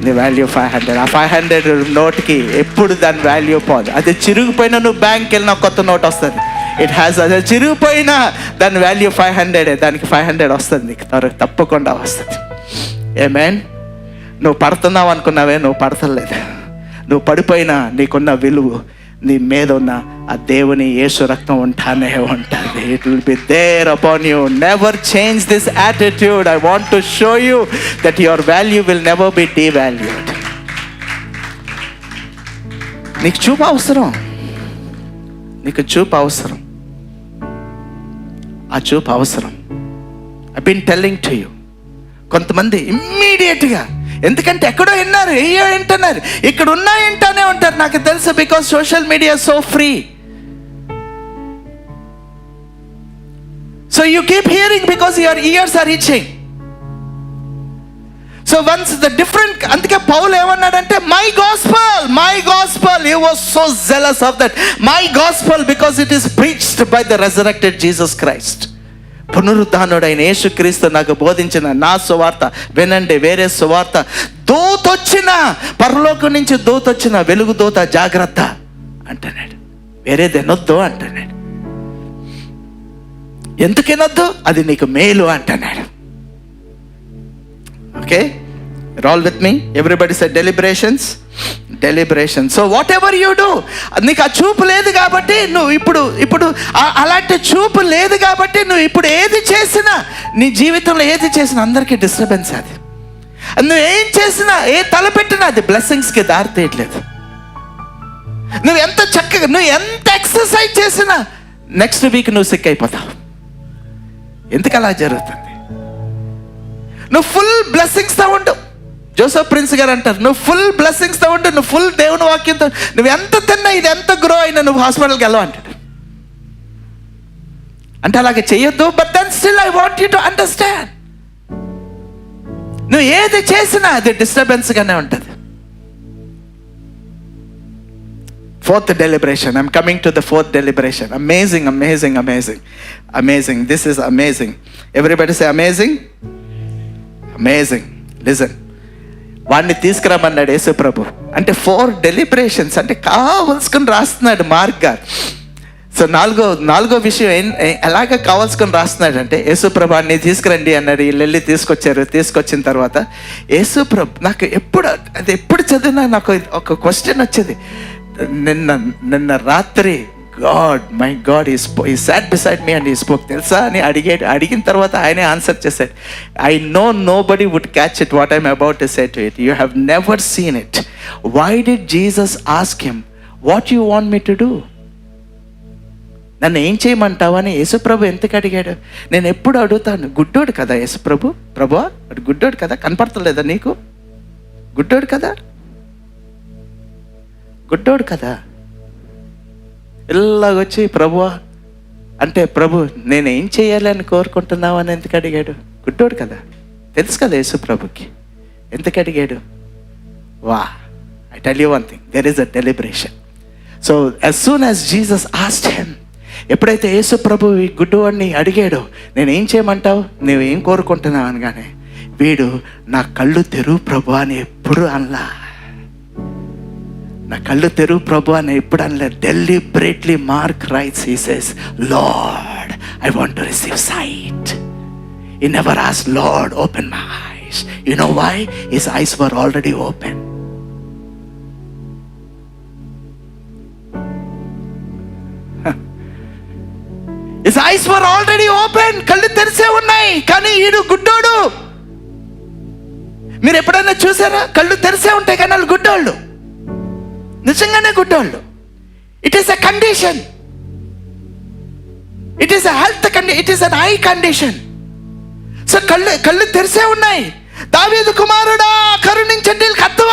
నీ వాల్యూ 500. ఆ 500 నోట్కి ఎప్పుడు దాని వాల్యూ పోదు. అది చిరిగిపోయినా నువ్వు బ్యాంక్కి వెళ్ళినా కొత్త నోట్ వస్తుంది. ఇట్ హ్యాస్, అది చిరిగిపోయినా దాని వాల్యూ 500. దానికి 500 వస్తుంది, నీకు తప్పకుండా వస్తుంది. ఆమేన్. నువ్వు పడుతున్నావు అనుకున్నావే, నువ్వు పడతలేదు. నువ్వు పడిపోయినా నీకున్న విలువ, నీ మీద ఉన్న ఆ దేవుని యేసు రక్తం ఉంటానే ఉంటుంది. It will be there upon you. Never change this attitude. I want to show you that your value will never be devalued. నీకు చూపు అవసరం. నీకు చూపు అవసరం, ఆ చూపు అవసరం. I been telling to you. కొంతమంది ఇమ్మీడియట్గా, ఎందుకంటే ఎక్కడో విన్నారు, ఏయో వింటున్నారు, ఇక్కడ ఉన్నా వింటానే ఉంటారు. నాకు తెలుసు, because social media so free. So you keep hearing because your years or reaching. So once the different, అందుకే పౌలు ఏమన్నాడంటే my gospel he was so zealous of that my gospel because it is preached by the resurrected Jesus Christ. పునరుద్ధానుడైన యేసుక్రీస్తు నాకు బోధించిన నా సువార్త వినండి. వేరే సువార్త దూతొచ్చిన, పరలోకం నుంచి దూతొచ్చిన, వెలుగు దూత జాగ్రత్త అంటున్నాడు. వేరేది వినొద్దు అంటున్నాడు. ఎందుకు వినొద్దు? అది నీకు మేలు అంటున్నాడు. Okay, roll with me, everybody said deliberation. So what ever you do, నీకు ఆ చూపు లేదు కాబట్టి నువ్వు ఇప్పుడు అలాంటి చూపు లేదు కాబట్టి నువ్వు ఇప్పుడు ఏది చేసినా, నీ జీవితంలో ఏది చేసినా అందరికీ డిస్టర్బెన్స్. అది నువ్వు ఏం చేసినా, ఏ తలపెట్టినా అది బ్లెస్సింగ్స్కి దారి తీయట్లేదు. నువ్వు ఎంత చక్కగా, నువ్వు ఎంత ఎక్సర్సైజ్ చేసినా నెక్స్ట్ వీక్ నువ్వు సిక్ అయిపోతావు. ఎందుకు అలా జరుగుతుంది? నువ్వు ఫుల్ బ్లెస్సింగ్స్తో ఉండు. జోసెఫ్ ప్రిన్స్ గారు అంటారు, నువ్వు ఫుల్ బ్లెస్సింగ్స్తో ఉండు, నువ్వు ఫుల్ దేవుని వాక్యంతో, నువ్వు ఎంత తిన్నా, ఇది ఎంత గ్రో అయినా నువ్వు హాస్పిటల్కి వెళ్ళవు అంటాడు. అంటే అలాగే చెయ్యొద్దు. But then still I want you to understand, నువ్వు ఏది చేసినా అది డిస్టర్బెన్స్గానే ఉంటుంది. Fourth deliberation. I'm coming to the fourth deliberation. Amazing. This is amazing. Everybody say amazing. Listen. వాడిని తీసుకురమ్మన్నాడు యేసు ప్రభు. అంటే 4 deliberations అంటే కావలసుకుని రాస్తున్నాడు మార్క్ గారు. సో నాలుగో విషయం ఎలాగ కావాల్సుకొని రాస్తున్నాడు అంటే, యేసు ప్రభు అన్ని తీసుకురండి అన్నాడు. వీళ్ళు వెళ్ళి తీసుకొచ్చారు. తీసుకొచ్చిన తర్వాత యేసు ప్రభు, నాకు ఎప్పుడు చదివినా నాకు ఒక క్వశ్చన్ వచ్చేది. నిన్న రాత్రి my God he sat beside me and he spoke. తెలుసా అని అడిగిన తర్వాత ఆయనే ఆన్సర్ చేశాడు. I know nobody would catch it what I'm about to say to it. You have never seen it. Why did Jesus ask him, what you want me to do? నన్ను ఏం చేయమంటావు అని యేసుప్రభు ఎందుకు అడిగాడు? నేను ఎప్పుడు అడుగుతాను, గుడ్డోడు కదా యేసుప్రభు, ప్రభువా గుడ్డోడు కదా, కనపడతలేదా నీకు? గుడ్డోడు కదా ఇలాగొచ్చి ప్రభువా అంటే, ప్రభు నేనేం చేయాలి అని కోరుకుంటున్నావు అని ఎందుకు అడిగాడు? గుడ్డోడు కదా, తెలుసు కదా యేసు ప్రభుకి. ఎందుకు అడిగాడు? I tell you one thing, there is a deliberation. So as soon as Jesus asked him, ఎప్పుడైతే యేసు ప్రభు ఈ గుడ్డోడిని అడిగాడో, నేనేం చేయమంటావు, నువ్వేం కోరుకుంటున్నావు అనగానే, వీడు నా కళ్ళు తెరువు ప్రభు అని ఎప్పుడు అనలా. నా కళ్ళు తెరువు ప్రభు అని ఎప్పుడు అనలే. Deliberately mark rights, he says, Lord, I want to receive sight. He never asked, Lord, open my eyes. You know why? His eyes were already open. His eyes were already open. కళ్ళు తెరిసే ఉన్నాయి, కానీ ఈడు గుడ్డోడు. మీరు ఎప్పుడైనా చూసారా? కళ్ళు తెరిసే ఉంటాయి కానీ వాళ్ళు గుడ్డోళ్ళు, నిజంగానే గుడ్డోళ్ళు. It is a condition, it is a health condition, it is an eye condition. So కళ్ళు తెరిసే ఉన్నాయి. దావీదు కుమారుడా కరుణించండి, వీళ్ళకి అర్థం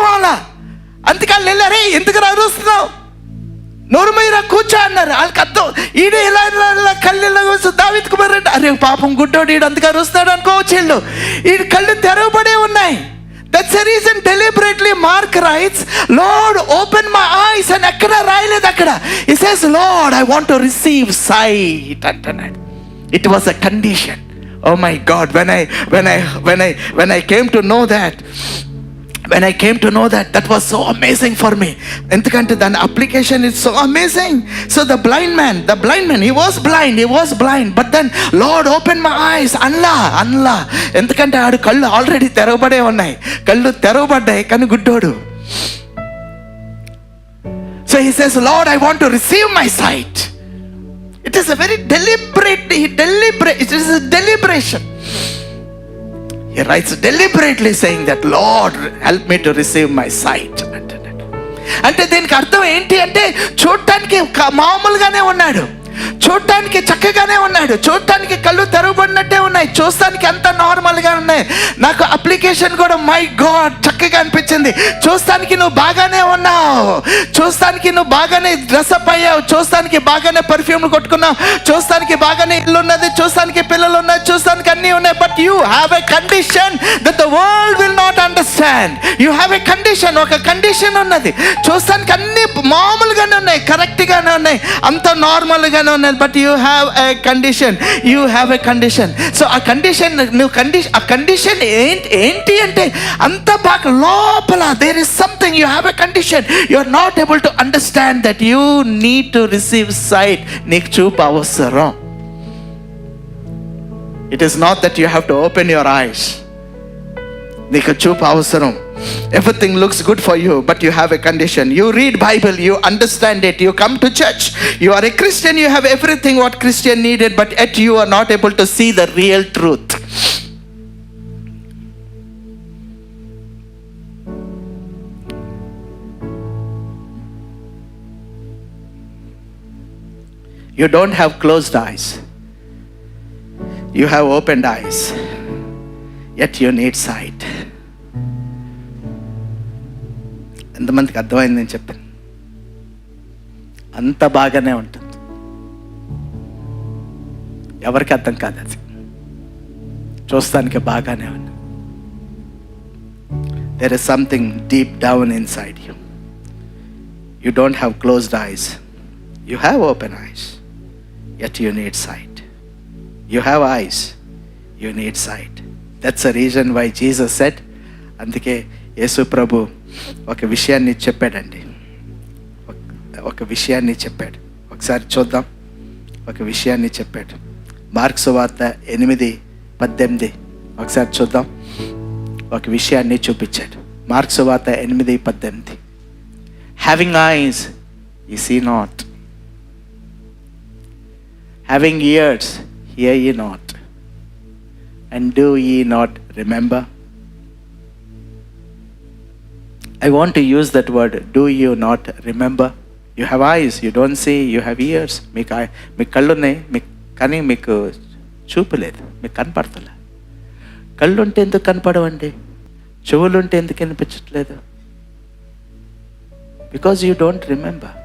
అవ్వాలా. అందుకే వాళ్ళు వెళ్ళారే, ఎందుకు అరుస్తున్నావు, నోరు మీద కూర్చో అన్నారు. వాళ్ళకి అర్థం, ఈడు ఇలా కళ్ళు దావీదు కుమారుడు, అరే పాపం గుడ్డోడు ఈడు అందుకు అరుస్తాడు అనుకోవచ్చు. వీళ్ళు ఈ కళ్ళు తెరవబడే ఉన్నాయి. That's the reason deliberately Mark writes, Lord, open my eyes. And akkada raayaledu akkada. He says, Lord, I want to receive sight. It was a condition. Oh my God, when I came to know that, that was so amazing for me. Endukante dan application is so amazing. So the blind man, he was blind, but then Lord open my eyes. Anla endukante aadu kallu already తెరవబడే ఉన్నాయి, కళ్ళు తెరవబడ్డాయి కానీ గుడ్డోడు. So he says, Lord, I want to receive my sight. It is a very deliberate, it is a deliberation. He writes deliberately saying that, Lord, help me to receive my sight. అంటే దీనికి అర్థం ఏంటి అంటే చూడటానికి మామూలుగానే ఉన్నాడు, చూడటానికి చక్కగానే ఉన్నాడు, చూడటానికి కళ్ళు తెరవబడినట్టే ఉన్నాయి, చూస్తానికి అంత నార్మల్గా ఉన్నాయి. నాకు అప్లికేషన్ కూడా మై గాడ్ చక్కగా అనిపించింది. చూస్తానికి నువ్వు బాగానే ఉన్నావు, చూస్తానికి నువ్వు బాగానే డ్రెస్అప్ అయ్యావు, చూస్తానికి బాగానే పర్ఫ్యూమ్ కొట్టుకున్నావు, చూస్తానికి బాగానే ఇల్లు ఉన్నది, చూస్తానికి పిల్లలు ఉన్నాయి, చూస్తానికి అన్నీ ఉన్నాయి. But you have a condition that the world will not understand. You have a condition, ఒక కండిషన్ ఉన్నది. చూస్తానికి అన్నీ మామూలుగానే ఉన్నాయి, కరెక్ట్గానే ఉన్నాయి, అంత నార్మల్గానే ఉన్నాయి. But you have a condition, you have a condition. So ఆ కండిషన్ ఆ కండిషన్ ఏంటి అంటే అంత బాగా లోపల there is something. You have a condition. You are not able to understand that you need to receive sight. నీకు చూపు అవసరం. It is not that you have to open your eyes. నీకు చూపు అవసరం. Everything looks good for you, but you have a condition. You read Bible, you understand it, you come to church, you are a Christian, you have everything what Christian needed, but yet you are not able to see the real truth. You don't have closed eyes, you have opened eyes, yet you need sight. ఎంతమందికి అర్థమైందని చెప్పాను? అంత బాగానే ఉంటుంది, ఎవరికి అర్థం కాదు. అది చూస్తానికి బాగానే ఉంది. there is something deep down inside you. You don't have closed eyes, you have open eyes, yet you need sight. You have eyes, you need sight. That's the reason why Jesus said, అందుకే యేసు ప్రభు ఒక విషయాన్ని చెప్పాడండి, ఒక విషయాన్ని చెప్పాడు. ఒకసారి చూద్దాం. ఒక విషయాన్ని చెప్పాడు. మార్కు సువార్త 8:18 ఒకసారి చూద్దాం. ఒక విషయాన్ని చూపించాడు. మార్కు సువార్త 8:18. Having eyes you see not, having ears hear ye not, and do ye not remember? I want to use that word, do you not remember? You have eyes, you don't see, you have ears. మీకు కళ్ళు ఉన్నాయి, కానీ మీకు చూపు లేదు, మీకు కనపడతలే. కళ్ళు ఉంటే ఎందుకు కనపడవండి? చెవులు ఉంటే ఎందుకు వినిపించట్లేదు? Because you don't remember.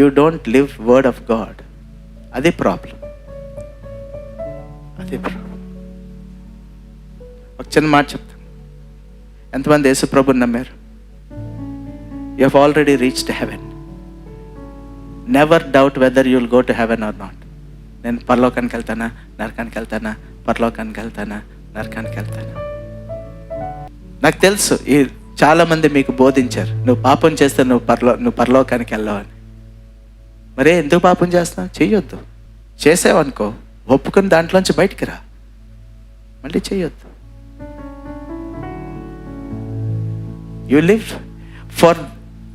You don't live word of God. అదే ప్రాబ్లం. అదే ప్రాబ్లం. ఒక చిన్న మాట చెప్తాను. ఎంతమంది యేసు ప్రభుని నమ్మారు? You have already reached heaven. Never doubt whether you will go to heaven or not. నేను పరలోకానికి వెళ్తానా, నరకానికి వెళ్తానా, పరలోకానికి వెళ్తానా, నరకానికి వెళ్తానా? నాకు తెలుసు ఈ చాలామంది మీకు బోధించారు, నువ్వు పాపం చేస్తే నువ్వు పరలోకానికి వెళ్ళావు అని. మరే ఎందుకు పాపం చేస్తున్నావు? చెయ్యొద్దు. చేసావనుకో ఒప్పుకొని దాంట్లోంచి బయటికి రా, మళ్ళీ చెయ్యొద్దు. యు లివ్ ఫర్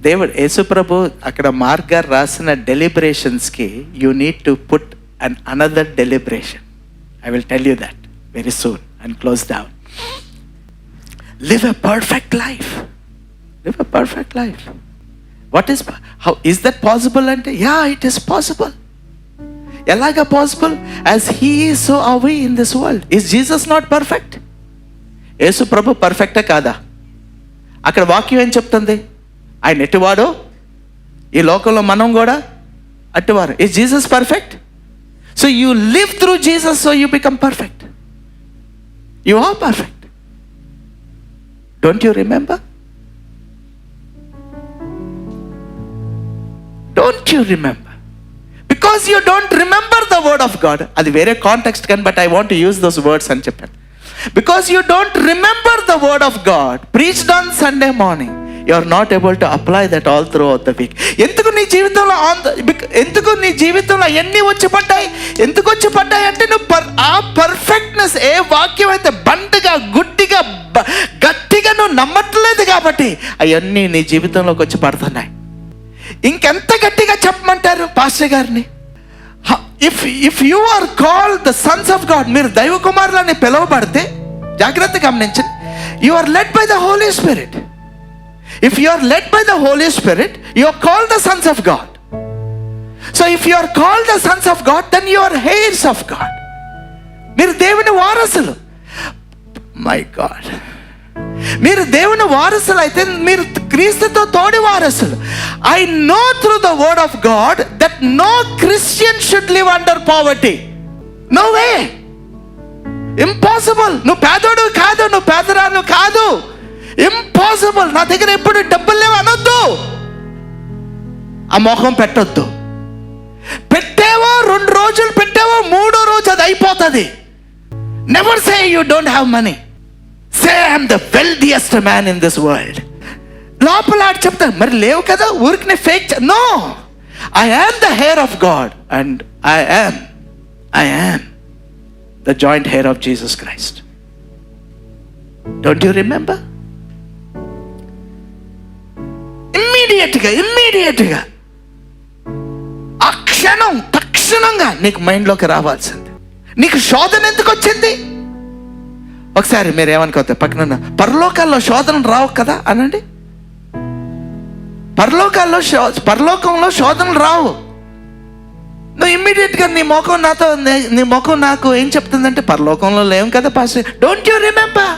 దేవుడు. యేసు ప్రభు అక్కడ మార్క్ గారు రాసిన డెలిబరేషన్స్కి you need to put an another deliberation. I will tell you that very soon and close down. Live a perfect life. Live a perfect life. What is, how is that possible అంటే, yeah it is possible. ఎలాగా possible? As he is so are we in this world. Is Jesus not perfect? యేసు ప్రభు పర్ఫెక్టా కాదా? అక్కడ వాక్యం ఏం చెప్తుంది? ఆయన ఎటువాడో ఈ లోకంలో మనం కూడా అటువారు. Is Jesus perfect? So you live through Jesus, so you become perfect. You are perfect. Don't you remember? Don't you remember? Because you don't remember the word of God. అది వేరే కాంటెక్స్ట్ కానీ, but I want to use those words అని చెప్పాను. Because you don't remember the word of God preached on Sunday morning, you are not able to apply that all throughout the week. ఎందుకు నీ జీవితంలో ఎన్ని వచ్చి పడ్డాయి? ఎందుకు వచ్చి పడ్డాయి అంటే నువ్వు ఆ పర్ఫెక్ట్నెస్, ఏ వాక్యం అయితే బండగా గుడ్డిగా గట్టిగా నువ్వు నమ్మట్లేదు కాబట్టి అవన్నీ నీ జీవితంలోకి వచ్చి పడుతున్నాయి. ఇంకెంత గట్టిగా చెప్పమంటారు పాస్టర్ గారిని? If you are called the sons of God, మీరు దైవ కుమారులని పిలువబడితే, జాగ్రత్తగా గమనించండి, You are led by the Holy Spirit. If you are led by the Holy Spirit, you are called the sons of God. So if you are called the sons of God, then you are heirs of God. మీరు దేవుని వారసులు. My God, మీరు దేవుని వారసులు అయితే మీరు క్రీస్తుతో తోడి వారసులు. I know through the word of God that no Christian should live under poverty. No way, impossible. నువ్వు పేదోడు కాదు, నువ్వు పేదరాలు కాదు, ఇంపాసిబుల్. నా దగ్గర ఎప్పుడు డబ్బులు లేవు అనొద్దు, ఆ మోహం పెట్టొద్దు. పెట్టేవో 2 రోజులు పెట్టేవో 3వ రోజు అది అయిపోతుంది. Never say you don't have money. Say I'm the wealthiest man in this world. లోపల ఆడు చెప్తాను, మరి లేవు కదా ఊరికి fake. No, I am the heir of God and I am the joint heir of Jesus Christ. Don't you remember? ఇమ్మీడియట్గా ఆ క్షణం తక్షణంగా నీకు మైండ్లోకి రావాల్సింది. నీకు శోధన ఎందుకు వచ్చింది? ఒకసారి మీరు ఏమనుకోతే పక్కన, పరలోకాల్లో శోధనలు రావు కదా అనండి. పరలోకంలో శోధనలు రావు. నువ్వు ఇమ్మీడియట్గా నీ ముఖం నాకు ఏం చెప్తుందంటే, పరలోకంలో లేవు కదా pastor. Don't you remember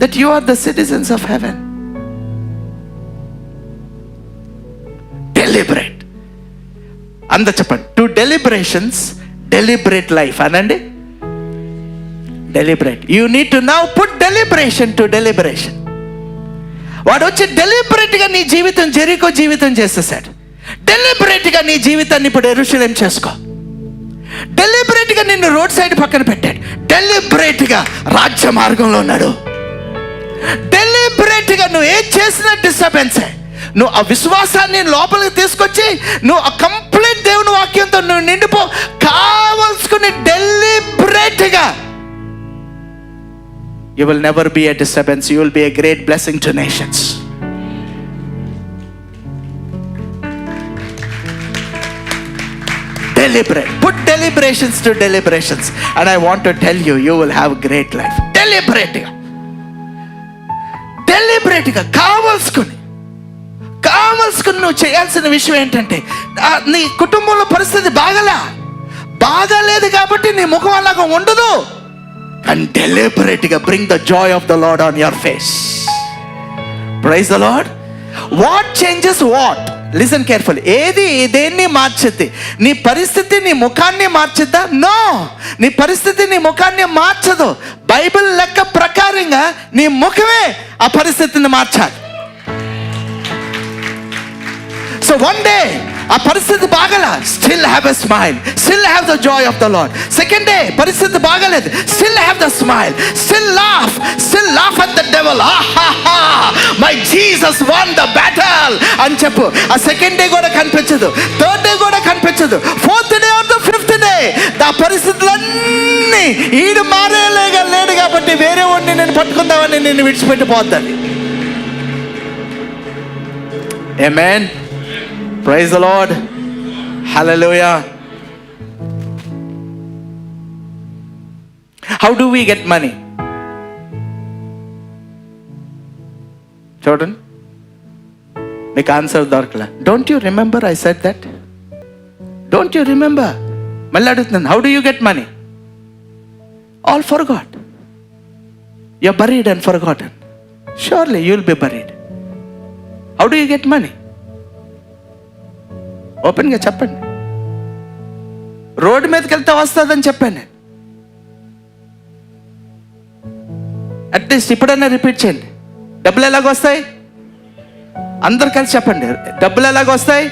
that you are the citizens of heaven? Deliberate. అంత చెప్పండి, టు డెలిబరేషన్స్, డెలిబరేట్ లైఫ్ అనండి. Deliberate. You need to now put deliberation to deliberation. వాడు వచ్చి డెలిబరేట్గా నీ జీవితం జెరికో జీవితం చేసేసాడు. డెలిబరేట్గా నీ జీవితాన్ని ఇప్పుడు యెరూషలేం చేసుకో. డెలిబరేట్గా నిన్ను రోడ్ సైడ్ పక్కన పెట్టాడు. డెలిబరేట్గా రాజ్య మార్గంలో ఉన్నాడు. డెలిబరేట్గా నువ్వు ఏం చేసినా డిస్టర్బెన్సే. నువ్వు ఆ విశ్వాసాన్ని లోపలికి తీసుకొచ్చి నువ్వు ఆ కంప్లీట్ దేవుని వాక్యంతో నువ్వు నిండిపో. కావాల్సుకుని డెలిబరేట్గా. You will never be a disturbance. You will be a great blessing to nations. Deliberate. Put deliberations to deliberations. And I want to tell you, you will have great life. Deliberate. కావాల్సుకుని నువ్వు చేయాల్సిన విషయం ఏంటంటే, నీ కుటుంబంలో పరిస్థితి బాగాలేదు కాబట్టి నీ ముఖం అలాగా ఉండదు. And deliberately bring the joy of the Lord on your face. Praise the Lord. What changes what? Listen carefully. ఏది దేన్ని మార్చిద్ది? నీ పరిస్థితి నీ ముఖాన్ని మార్చిద్దా? నో, నీ పరిస్థితి నీ ముఖాన్ని మార్చదు. బైబిల్ లెక్క ప్రకారంగా నీ ముఖమే ఆ పరిస్థితిని మార్చాలి. So one day ఆ పరిస్థితి బాగలా, still have a smile, still have the joy of the lord. Second day పరిస్థితి బాగలేదు, still have the smile, still laugh at the devil. My Jesus won the battle అని చెప్పు. ఆ సెకండ్ డే కూడా కనిపించదు, థర్డ్ డే కూడా కనిపించదు, fourth day or the fifth day ఆ పరిస్థితులన్నీ ఈడు లేడు కాబట్టి వేరే వాడిని నేను పట్టుకుందామని నిన్ను విడిచిపెట్టిపోద్దని. ఆమేన్. Praise the Lord. Hallelujah. How do we get money? చూడండి, మీకు ఆన్సర్ దొరకలే. Don't you remember I said that? Don't you remember? మళ్ళీ అడుగుతున్నాను, how do you get money? All forgot. You are buried and forgotten. Surely you will be buried. How do you get money? ఓపెన్గా చెప్పండి. Road మీదకి వెళ్తే వస్తుందని చెప్పాను నేను. At least ఇప్పుడైనా రిపీట్ చేయండి. డబ్బులు ఎలాగొస్తాయి? అందరు కలిసి చెప్పండి, డబ్బులు ఎలాగొస్తాయి?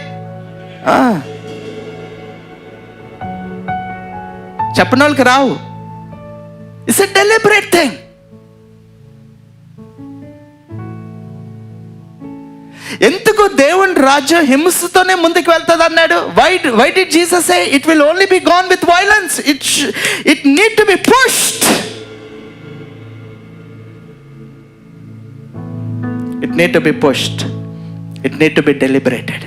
చెప్పిన వాళ్ళకి రావు. It's a deliberate thing. ఎందుకు దేవుని రాజ్యం హింసతోనే ముందుకు వెళ్తుంది అన్నాడు? Why did Jesus say it will only be gone with violence? It need to be pushed. It need to be pushed. It need to be deliberated.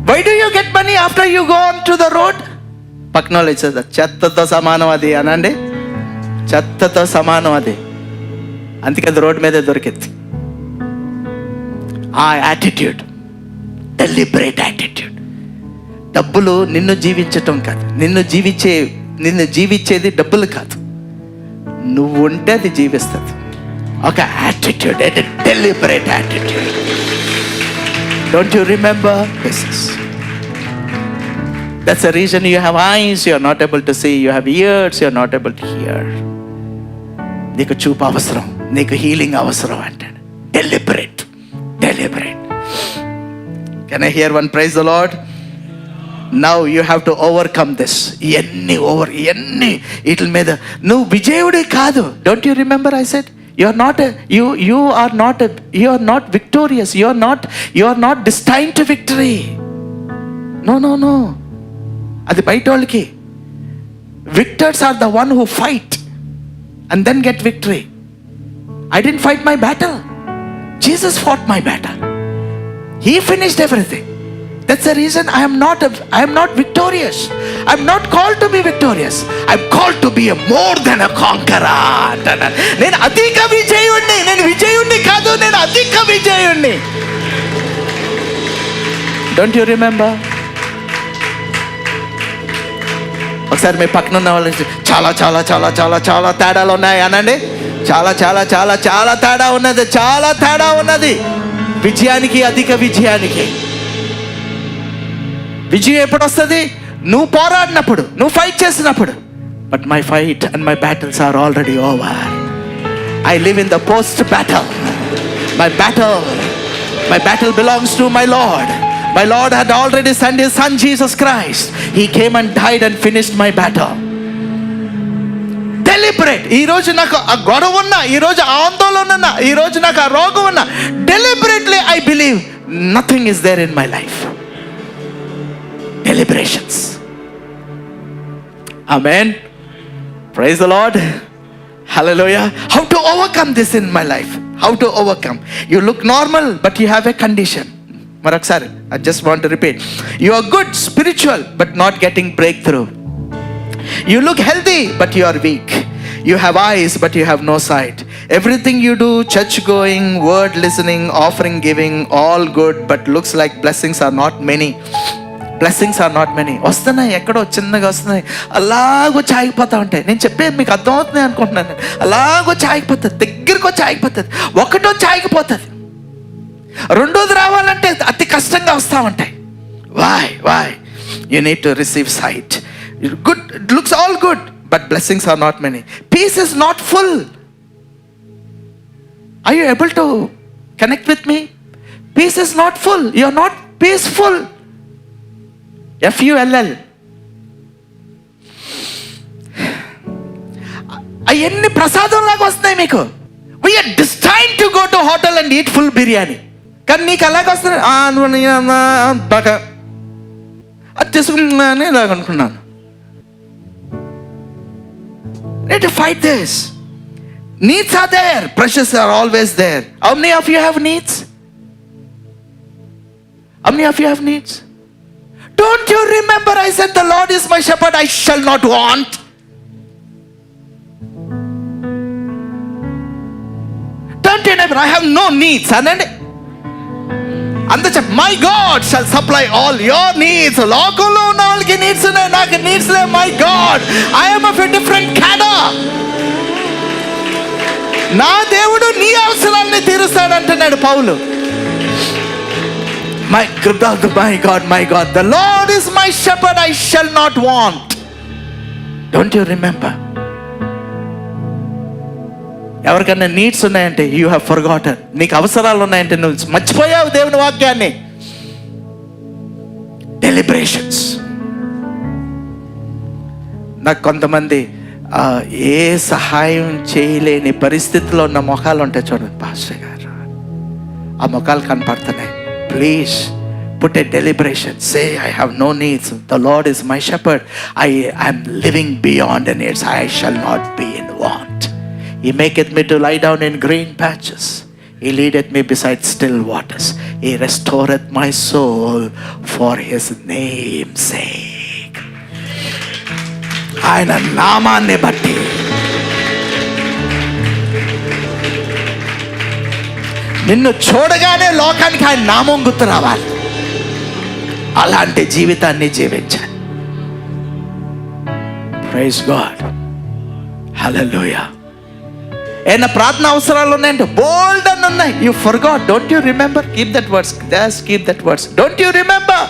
Why do you get money after you go on to the road? పక్కనోళ్ళు ఇచ్చేది చెత్తతో సమానం అది అనండి. చెత్తతో సమానం అది. అందుకే అది road మీదే దొరికింది. ఆ యాటిట్యూడ్, డెలిబరేట్ యాటిట్యూడ్. డబ్బులు నిన్ను జీవించటం కాదు, నిన్ను జీవించేది డబ్బులు కాదు, నువ్వు ఉంటే అది జీవిస్తుంది. ఒక attitude, deliberate attitude. Don't you remember this? That's the reason you have eyes, you are not able to see. You have ears, you are not able to hear. నీకు చూపు అవసరం, నీకు హీలింగ్ అవసరం అంటాడు. Deliberate. Can I hear one praise the Lord? Now you have to overcome this. ఎన్ని వీటి మీద నువ్వు విజయుడే కాదు. Don't you remember I said you are not victorious. You are not destined to victory. No. అది బయట వాళ్ళకి. Victors are the one who fight and then get victory. I didn't fight my battle. Jesus fought my battle. He finished everything. That's the reason I am not victorious. I am not called to be victorious. I am called to be a more than a conqueror. నేను అధిక విజయుణ్ణి. నేను విజయుణ్ణి కాదు, నేను అధిక విజయుణ్ణి. Don't you remember? ఒకసారి మీ పక్కన ఉన్న వాళ్ళు చాలా చాలా చాలా చాలా చాలా తేడాలు ఉన్నాయి అనండి. చాలా చాలా చాలా చాలా తేడా ఉన్నది. చాలా తేడా ఉన్నది విజయానికి, అధిక విజయానికి. విజయం ఎప్పుడు వస్తుంది? నువ్వు పోరాడినప్పుడు, నువ్వు ఫైట్ చేసినప్పుడు. But my fight and my battles are already over. I live in the post battle. My battle belongs to my Lord. My Lord had already sent His Son Jesus Christ. He came and died and finished my battle. Deliberate. ఈ రోజు నాకు ఆ గొడవ ఉన్నా, ఈ రోజు ఆందోళన ఉన్నా, ఈ రోజు నాకు ఆ రోగం ఉన్నా, deliberately I believe nothing is there in my life. Deliberations. Amen. Praise the Lord. Hallelujah. How to overcome this in my life? How to overcome? You look normal but you have a condition. మరొకసారి I just want to repeat. You are good spiritual but not getting breakthrough. You look healthy but you are weak. You have eyes but you have no sight. Everything you do, church going, word listening, offering giving, all good, but looks like blessings are not many. వస్తున్నాయి, ఎక్కడో చిన్నగా వస్తున్నాయి, అలాగొచ్చి ఆగిపోతా ఉంటాయి. నేను చెప్పేది మీకు అర్థమవుతుంది అనుకుంటున్నాను. అలాగొచ్చి ఆగిపోతుంది, దగ్గరకు వచ్చి ఆగిపోతుంది, ఒకటొచ్చి ఆగిపోతుంది, రెండోది రావాలంటే అతి కష్టంగా వస్తూ ఉంటాయి. Why? You need to receive sight. Good, it looks all good, but blessings are not many. Peace is not full. Are you able to connect with me? Peace is not full. You are not peaceful. FULL. అవన్నీ ప్రసాదం లాగా వస్తున్నాయి మీకు. We are destined to go to hotel and eat full biryani. కానీ నీకు అలాగ వస్తున్నాయి, బాగా అది తీసుకున్నానే ఇలాగ అనుకున్నాను. Need to fight this. Needs are there. Pressures are always there. How many of you have needs? Don't you remember I said the Lord is my shepherd, I shall not want? Don't you remember? I have no needs. My God shall supply all your needs. లోకంలో ఉన్న వాళ్ళకి needs ఉన్నాయి, నాకు needs లేవు. My God, I am of a different cadre. నా దేవుడు నీ అవసరాన్ని తీరుస్తాడు అంటున్నాడు పౌలు. My God, the Lord is my shepherd, I shall not want. Don't you remember? ఎవరికన్నా నీడ్స్ ఉన్నాయంటే యూ హ్యావ్ ఫర్గాటన్. నీకు అవసరాలు ఉన్నాయంటే నువ్వు మర్చిపోయావు దేవుని వాక్యాన్ని. డెలిబరేషన్స్. నాకు కొంతమంది ఏ సహాయం చేయలేని పరిస్థితిలో ఉన్న మొఖాలు ఉంటాయి చూడండి పాస్టర్ గారు, ఆ మొఖాలు కనపడుతున్నాయి. Please put a deliberation. Say, I have no needs. The Lord is my shepherd. I am living beyond the needs. I shall not be in want. He maketh me to lie down in green patches. He leadeth me beside still waters. He restoreth my soul for His name's sake. ఆయన నామాన్ని బట్టి నిన్ను చూడగానే లోకానికి ఆయన నామం గుర్తు రావాలి. అలాంటి జీవితాన్ని జీవించాలి. ప్రైజ్ గాడ్, హల్లెలూయా. ఏమైనా ప్రార్థన అవసరాలు ఉన్నాయంటే బోల్డ్ అని ఉన్నాయి. You forgot, don't you remember? Keep that words, just keep that words. Don't you remember?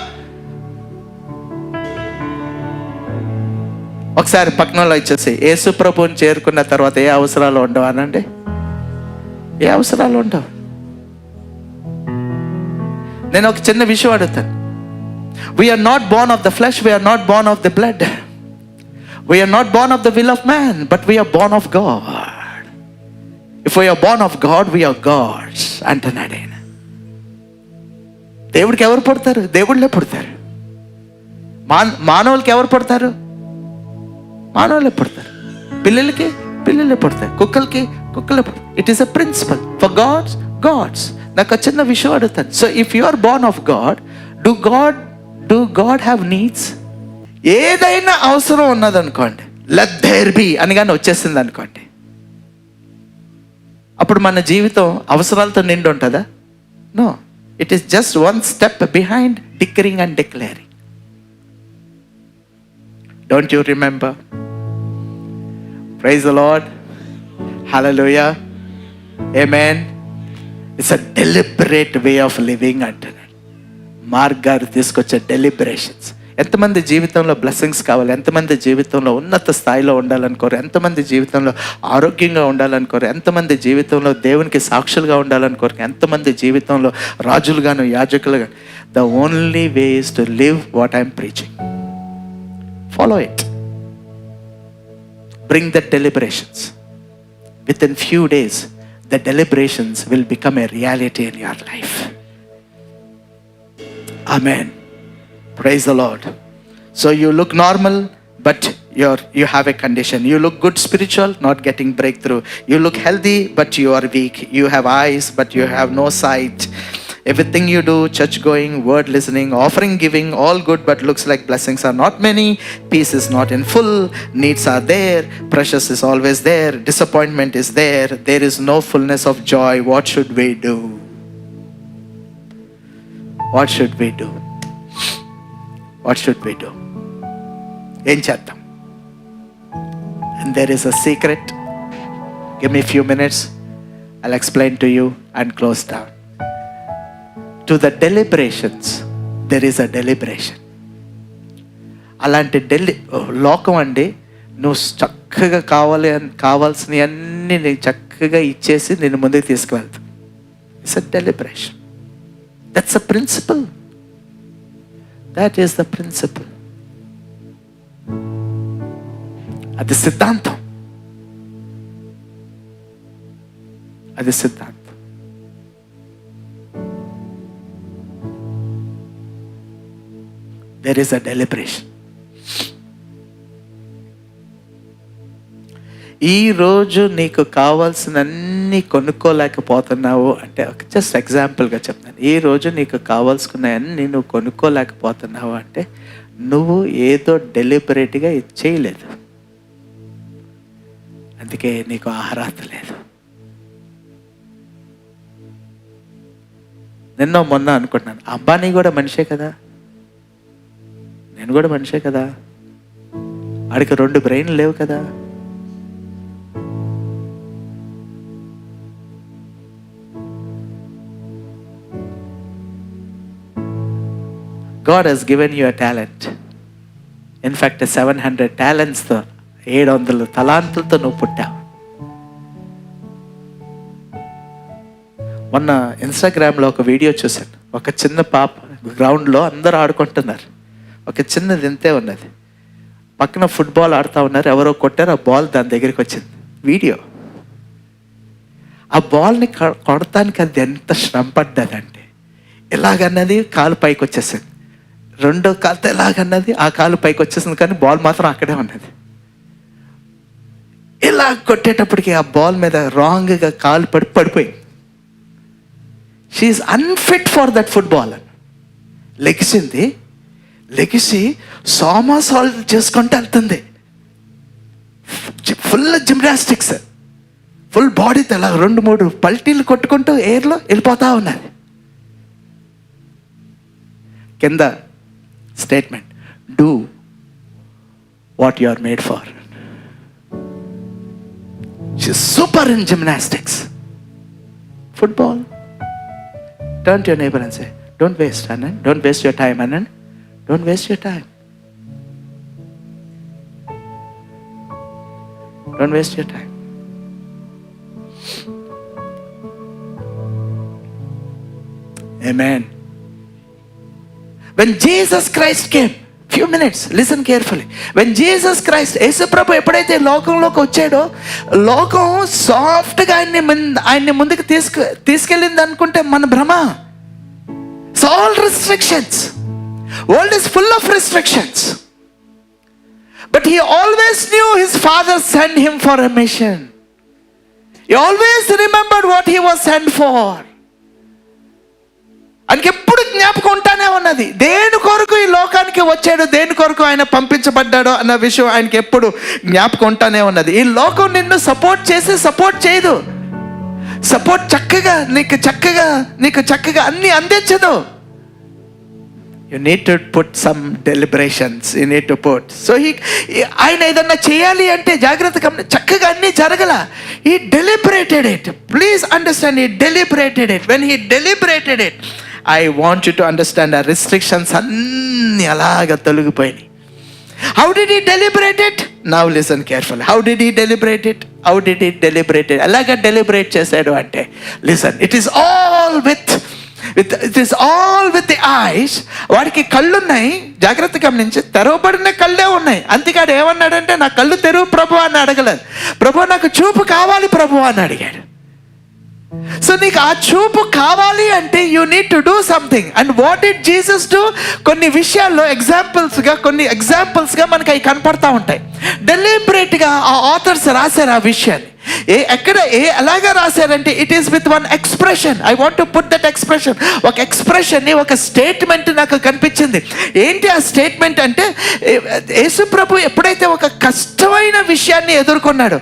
ఒకసారి పక్కనలో ఇచ్చేసి యేసు ప్రభువుని చేరుకున్న తర్వాత ఏ అవసరాలు ఉండవు అనండి. ఏ అవసరాలు ఉండవు. నేను ఒక చిన్న విషయం అడుగుతాను. We are not born of the flesh, we are not born of the blood, we are not born of the will of man, but we are born of God. If we are born of God, we are gods అంటున్నాడు ఆయన. దేవుడికి ఎవరు పుడతారు? దేవుళ్ళే పుడతారు. మానవులకి ఎవరు పుడతారు? మానవులే పుడతారు. పిల్లలకి పిల్లలే పుడతారు. కుక్కలకి కుక్కలే పుడతారు. It is a principle for gods. Gods. నాకు చిన్న విషయం అడుగుతాను. So if you are born of God, do God have needs? ఏదైనా అవసరం ఉన్నదనుకోండి, లెట్ దేర్ బి అనగానే వచ్చేసింది అనుకోండి, అప్పుడు మన జీవితం అవసరాలతో నిండి ఉంటుందా? No. It is just one step behind declaring and declaring. Don't you remember? Praise the Lord, hallelujah, amen. It's a deliberate way of living అంటున్నాడు. మార్క్ గారు తీసుకొచ్చే డెలిబరేషన్స్. ఎంతమంది జీవితంలో బ్లెస్సింగ్స్ కావాలి? ఎంతమంది జీవితంలో ఉన్నత స్థాయిలో ఉండాలనుకోరు? ఎంతమంది జీవితంలో ఆరోగ్యంగా ఉండాలనుకోరు? ఎంతమంది జీవితంలో దేవునికి సాక్షులుగా ఉండాలనుకోరు? ఎంతమంది జీవితంలో రాజులుగాను యాజకులుగా? The only way is to live what I'm preaching. Follow it. Bring the deliberations. Within few days, the deliberations will become a reality in your life. Amen. Praise the Lord. So you look normal, but you have a condition. You look good spiritual, not getting breakthrough. You look healthy, but you are weak. You have eyes, but you have no sight. Everything you do, church going, word listening, offering giving, all good, but looks like blessings are not many. Peace is not in full. Needs are there. Precious is always there. Disappointment is there. There is no fullness of joy. What should we do? What should we do? What should we do? Em cheddam? And there is a secret. Give me a few minutes. I'll explain to you and close down. To the deliberations, there is a deliberation. అలాంటి లోకం అండి, నువ్వు చక్కగా కావాల్సినవి అన్నీ నీకు చక్కగా ఇచ్చేసి నేను ముందుకు తీసుకువెళ్తాను. It's a deliberation. That's a principle. That is the principle. అది సిద్ధాంతం. అది సిద్ధాంతం. There is a deliberation. ఈ రోజు నీకు కావాల్సినన్ని కొనుక్కోలేకపోతున్నావు అంటే, జస్ట్ ఎగ్జాంపుల్గా చెప్తాను. ఈ రోజు నీకు కావాల్సుకున్నవన్నీ నువ్వు కొనుక్కోలేకపోతున్నావు అంటే నువ్వు ఏదో డెలిబరేట్గా చేయలేదు. అందుకే నీకు అర్హత లేదు. నిన్న మొన్న అనుకుంటున్నాను, అంబానీ కూడా మనిషే కదా, నేను కూడా మనిషే కదా, వాడికి 2 బ్రెయిన్లు లేవు కదా. God has given you a talent. In fact, 700 talents తో 700 తలాంతులతో నువ్వు పుట్టావు. మొన్న ఇన్స్టాగ్రామ్లో ఒక వీడియో చూశాను. ఒక చిన్న పాప గ్రౌండ్లో అందరూ ఆడుకుంటున్నారు. ఒక చిన్నది ఇంతే ఉన్నది. పక్కన ఫుట్బాల్ ఆడుతూ ఉన్నారు. ఎవరో కొట్టారు, ఆ బాల్ దాని దగ్గరికి వచ్చింది. వీడియో. ఆ బాల్ని కొడటానికి అది ఎంత శ్రమ పడ్డదంటే, ఎలాగన్నది కాలు పైకి వచ్చేసింది. 2వ కాలుతో ఎలాగన్నది ఆ కాలు పైకి వచ్చేసింది, కానీ బాల్ మాత్రం అక్కడే ఉన్నది. ఇలా కొట్టేటప్పటికి ఆ బాల్ మీద రాంగ్గా కాలు పడిపోయింది. She is unfit for that football అని లెగిసి సామాసాలు చేసుకుంటూ వెళ్తుంది. Full gymnastics. ఫుల్ బాడీతో అలా 2-3 పల్టీలు కొట్టుకుంటూ ఎయిర్లో వెళ్ళిపోతూ ఉన్నది. కింద statement, do what you are made for. She is super in gymnastics. Football. Turn to your neighbour and say, don't waste అనండి, డోంట్ వేస్ట్ యువర్ టైం అనండి, don't waste your time, don't waste your time. Amen. When Jesus Christ came, few minutes, listen carefully. When Jesus Christ, యేసు ప్రభు ఎప్పుడైతే లోకంలోకి వచ్చాడో, లోకం సాఫ్ట్గా ఆయన్ని ముందుకు తీసుకెళ్ళింది అనుకుంటే మన భ్రమ. It's all restrictions. World is full of restrictions. But he always knew his father sent him for a mission. He always remembered what he was sent for. ఆయనకి ఎప్పుడు జ్ఞాపకం ఉంటానే ఉన్నది, దేని కొరకు ఈ లోకానికి వచ్చాడు, దేని కొరకు ఆయన పంపించబడ్డాడో అన్న విషయం ఆయనకి ఎప్పుడు జ్ఞాపకం ఉంటానే ఉన్నది. ఈ లోకం నిన్ను సపోర్ట్ చేయదు. సపోర్ట్ నీకు చక్కగా అన్ని అందించదు. You need to put some deliberations. You need to put. So ఆయన ఏదన్నా చేయాలి అంటే జాగ్రత్తగా చక్కగా అన్నీ జరగల. He deliberated it. Please understand, he deliberated it. When he deliberated it, I want you to understand, ఆ restrictions అన్నీ అలాగా తొలగిపోయినాయి. How did he deliberate it? Now listen carefully. How did he deliberate it? అలాగా deliberate చేశాడు అంటే, listen, it is all with the eyes. వాడికి కళ్ళున్నాయి, జాగ్రత్తగా గమనించి, తెరవబడిన కళ్ళే ఉన్నాయి. అంతేకాడు ఏమన్నాడంటే, నా కళ్ళు తెరువు ప్రభు అని అడగలేదు. ప్రభు నాకు చూపు కావాలి ప్రభు అని అడిగాడు. సో నీకు ఆ చూపు కావాలి అంటే you need to do something. And what did Jesus do? కొన్ని విషయాల్లో ఎగ్జాంపుల్స్గా మనకి అవి కనపడతా ఉంటాయి. డెలిబరేట్గా ఆ ఆథర్స్ రాశారు ఆ విషయాన్ని. ఎలాగా రాశారంటే, it is with one expression. I want to put that expression. ఒక ఎక్స్ప్రెషన్ని, ఒక స్టేట్మెంట్ నాకు కనిపించింది. ఏంటి ఆ స్టేట్మెంట్ అంటే, యేసు ప్రభు ఎప్పుడైతే ఒక కష్టమైన విషయాన్ని ఎదుర్కొన్నాడు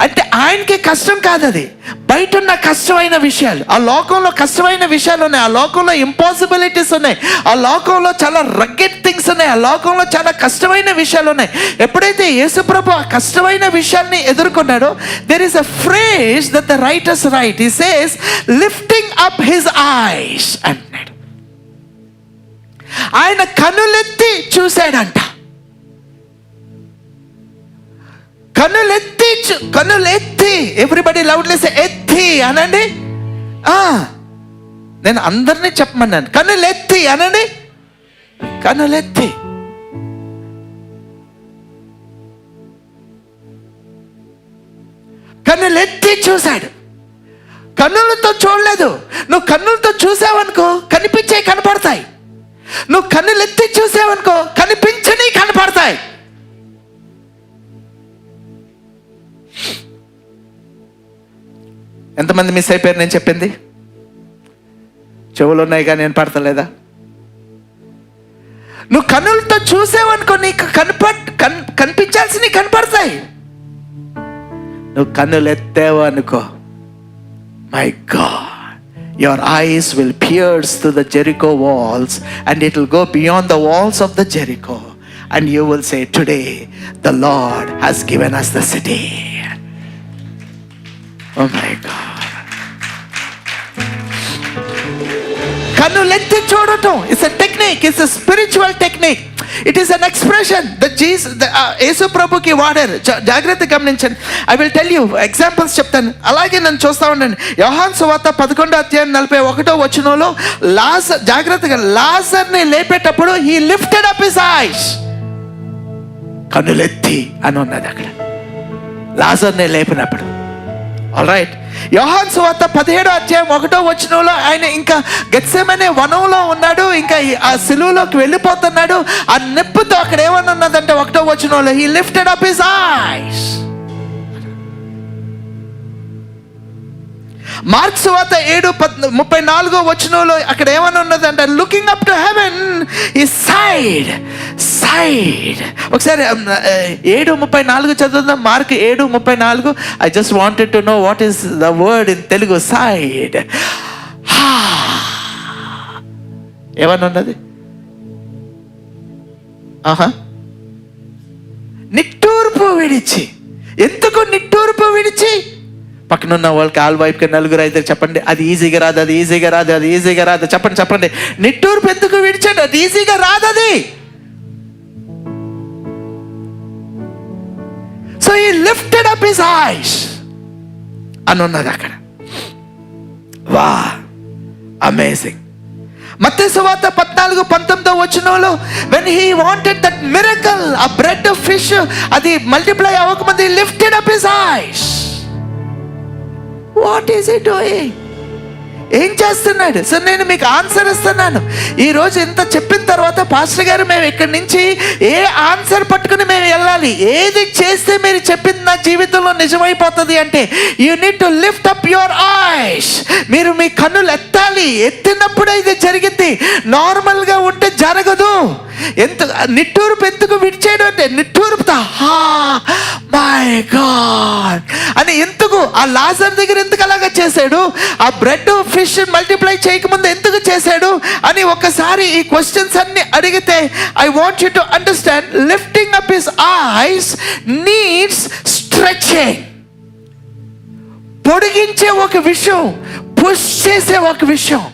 అంటే, ఆయనకి కష్టం కాదు అది, బయట ఉన్న కష్టమైన విషయాలు. ఆ లోకంలో కష్టమైన విషయాలు ఉన్నాయి, ఆ లోకంలో ఇంపాసిబిలిటీస్ ఉన్నాయి, ఆ లోకంలో చాలా రగ్గెడ్ థింగ్స్ ఉన్నాయి, ఆ లోకంలో చాలా కష్టమైన విషయాలు ఉన్నాయి. ఎప్పుడైతే యేసు ప్రభు ఆ కష్టమైన విషయాన్ని ఎదుర్కొన్నాడో, there is a phrase that the writers write. He says, lifting up his eyes అన్నాడు. ఆయన కనులెత్తి చూశాడంట. కనులెత్తి ఎవ్రీబడి లౌడ్లీ సే ఎత్తి అనండి. నేను అందరినీ చెప్పమన్నాను, కనులెత్తి అనండి. కనులెత్తి చూశాడు. కన్నులతో చూడలేదు. నువ్వు కన్నులతో చూసావనుకో కనపడతాయి. నువ్వు కన్నులెత్తి చూసావనుకో కనిపించని కనపడతాయి. ఎంతమంది మిస్ అయిపోయారు నేను చెప్పింది? చెవులు ఉన్నాయి కానీ నేను పడతలేదా? నువ్వు కన్నులతో చూసావనుకో నీకు కనిపించాల్సినవి కనపడతాయి. నువ్వు కన్నులు ఎత్తావు అనుకో, my God, your eyes will pierce through the Jericho walls and it will go beyond the walls of the Jericho and you will say, today the Lord has given us the city. Oh my God. కన్నులెత్తి చూడటం, it's a technique, it's a spiritual technique. It is an expression that Jesus, యేసు ప్రభుకి వాడారు. జాగ్రత్తగా గమనించండి. I will tell you examples చెప్తాను. అలాగే నన్ను చూస్తూ ఉండండి. యోహాను సువార్త 11:41 జాగ్రత్తగా, లాజర్ని లేపేటప్పుడు he lifted up his eyes. కన్నులెత్తి అని ఉన్నది అక్కడ లాజర్ని లేపినప్పుడు. All right. యోహాను సువార్త 17:1 ఆయన ఇంకా గెత్సెమనే వనంలో ఉన్నాడు, ఇంకా ఆ సిలువలోకి వెళ్ళిపోతున్నాడు. ఆ నొప్పితో అక్కడ ఏమని ఉన్నదంటే 1 he lifted up his eyes. Mark సువార్త 7:34 అక్కడ ఏమని ఉన్నదంటే, లుకింగ్ అప్ టు హెవెన్ ఈ సైడ్. ఒకసారి 7:34 చదువుదాం. Mark 7:34. I just wanted to know what is the word in Telugu. Side. ఏమని ఉన్నది? నిట్టూర్పు విడిచి. ఎందుకు నిట్టూర్పు విడిచి? పక్కనున్న వాళ్ళకి ఆల్ వైపుకి 4 చెప్పండి, అది ఈజీగా రాదు, అది ఈజీగా రాదు, అది ఈజీగా రాదు. చెప్పండి. నిట్టూర్పు ఎందుకు విడిచాడు? అది ఈజీగా రాదు. అది so he lifted up his eyes అని ఉన్నది అక్కడ. వా, అమేజింగ్. మత్తయి సువార్త 14:19 when he wanted that miracle, a bread of fish, అది multiply అవ్వకముందు he lifted up his eyes. What is he doing? ఏం చేస్తున్నాడు? సో నేను మీకు ఆన్సర్ ఇస్తున్నాను. ఈరోజు ఇంత చెప్పిన తర్వాత పాస్టర్ గారు, మేము ఇక్కడి నుంచి ఏ ఆన్సర్ పట్టుకుని మేము వెళ్ళాలి? ఏది చేస్తే మీరు చెప్పింది నా జీవితంలో నిజమైపోతుంది అంటే, you need to lift up your eyes. మీరు మీ కన్నులు ఎత్తాలి. ఎత్తినప్పుడే ఇది జరిగింది. నార్మల్గా ఉంటే జరగదు. నిట్టూర్పు ఎందుకు విడిచాడు అంటే, నిట్టూర్పుతా మై గాడ్ అని. ఎందుకు ఆ లాజర్ దగ్గర ఎందుకు అలాగా చేశాడు? ఆ బ్రెడ్ ఫిష్ మల్టిప్లై చేయకముందు ఎందుకు చేశాడు అని ఒకసారి ఈ క్వశ్చన్స్ అన్ని అడిగితే, I want you to understand, lifting up his eyes needs stretching. పొడిగించే ఒక విషయం, పుష్ చేసే ఒక విషయం.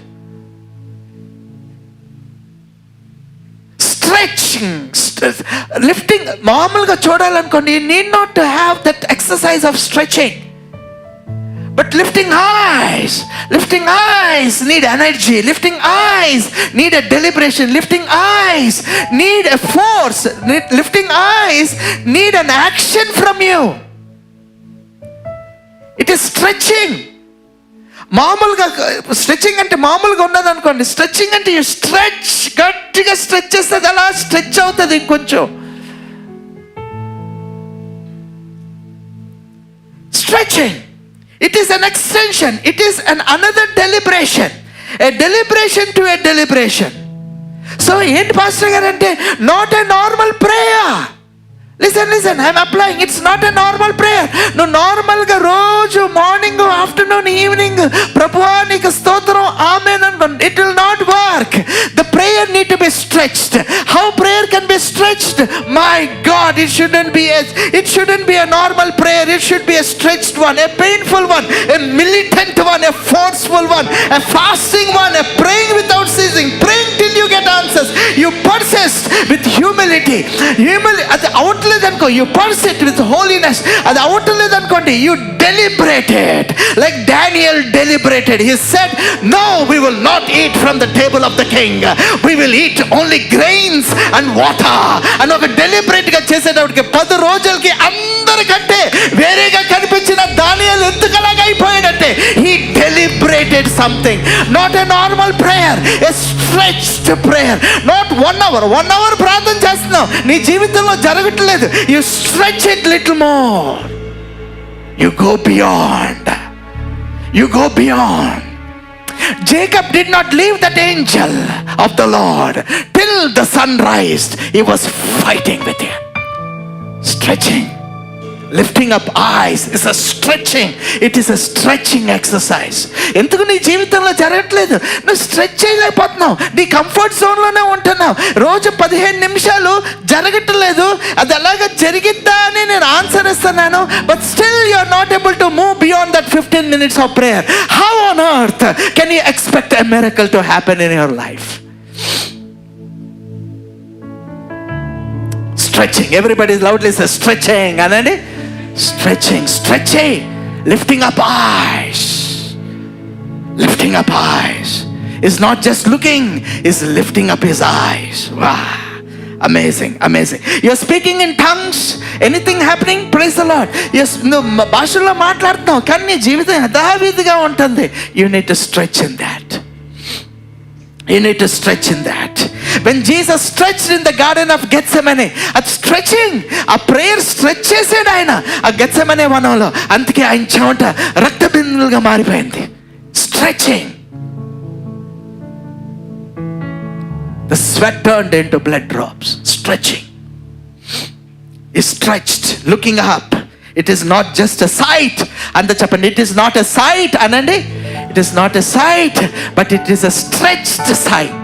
లిఫ్టింగ్ మామూలుగా చూడాలనుకోండి, you need not to have that exercise of stretching. But lifting eyes need energy. Lifting eyes need a deliberation. Lifting eyes need a force. Lifting eyes need an action from you. It is stretching. మామూలుగా stretching అంటే మామూలుగా ఉన్నది అనుకోండి. Stretching అంటే you stretch, గట్టిగా stretch చేస్తుంది, అలా stretch అవుతుంది ఇంకొంచెం. Stretching, it is an extension. It is another deliberation. A deliberation to a deliberation. So ఏంటి పాస్టర్ గారు అంటే, not a normal prayer. Listen, I am applying. It's not a normal prayer. నువ్వు నార్మల్గా రోజు మార్నింగ్, ఆఫ్టర్నూన్, ఈవినింగ్ ప్రభువా నీకు స్తోత్రం ఆమేన్ అనుకోండి. It will not work. The prayer need to be stretched. How prayer can be stretched? My God, it shouldn't be a normal prayer. It should be a stretched one, a painful one, a militant one, a forceful one, a fasting one, a praying without ceasing, praying till you get answers. You persist with humility. అది అవట్లేదనుకో, you persist with holiness. అది అవట్లేదనుకోండి, you deliberated like Daniel deliberated. He said, no, we will not eat from the table of the king. We will eat only grains and water. అని ఒక deliberate గా చేసేటప్పటికి 10 రోజులకి అందరికంటే వేరేగా కనిపించిన దానియేలు ఎందుకు అలాగా అయిపోయాడంటే, he deliberated something. Not a normal prayer, a stretched prayer. Not 1 hour ప్రార్థన చేస్తున్నావు, నీ జీవితంలో జరగట్లేదు. You stretch it little more. You go beyond. Jacob did not leave that angel of the Lord till the sun rised. He was fighting with him. Stretching. Lifting up eyes is a stretching. It is a stretching exercise. ఎందుకు నీ జీవితంలో జరగట్లేదు? నువ్వు stretch చేయలేకపోతున్నావు, నీ comfort జోన్లోనే ఉంటున్నావు. రోజు 15 నిమిషాలు జరగట్లేదు. అది అలాగా జరిగిద్దా అని నేను ఆన్సర్ ఇస్తున్నాను. But still you are not able to move beyond that 15 minutes of prayer. How on earth can you expect a miracle to happen in your life? Stretching. Everybody loudly says stretching. Anandi? Stretching. Lifting up eyes is not just looking, is lifting up his eyes. Wow, amazing. You're speaking in tongues, anything happening, praise the Lord. Yes, no భాషలో మాట్లాడుతున్నావు కానీ నీ జీవితం యథావిధిగా ఉంటుంది. You need to stretch in that. When Jesus stretched in the garden of Gethsemane, at stretching, a prayer stretch చేసాడు ఆయన ఆ గెత్సెమనే వనంలో. అందుకే ఆయన చెమట రక్త బిందులుగా మారిపోయింది. Stretching. The sweat turned into blood drops. Stretching. He stretched, looking up. It is not just a sight. And the chapter, it is not a sight. Anandi, it is not a sight, but it is a stretched sight.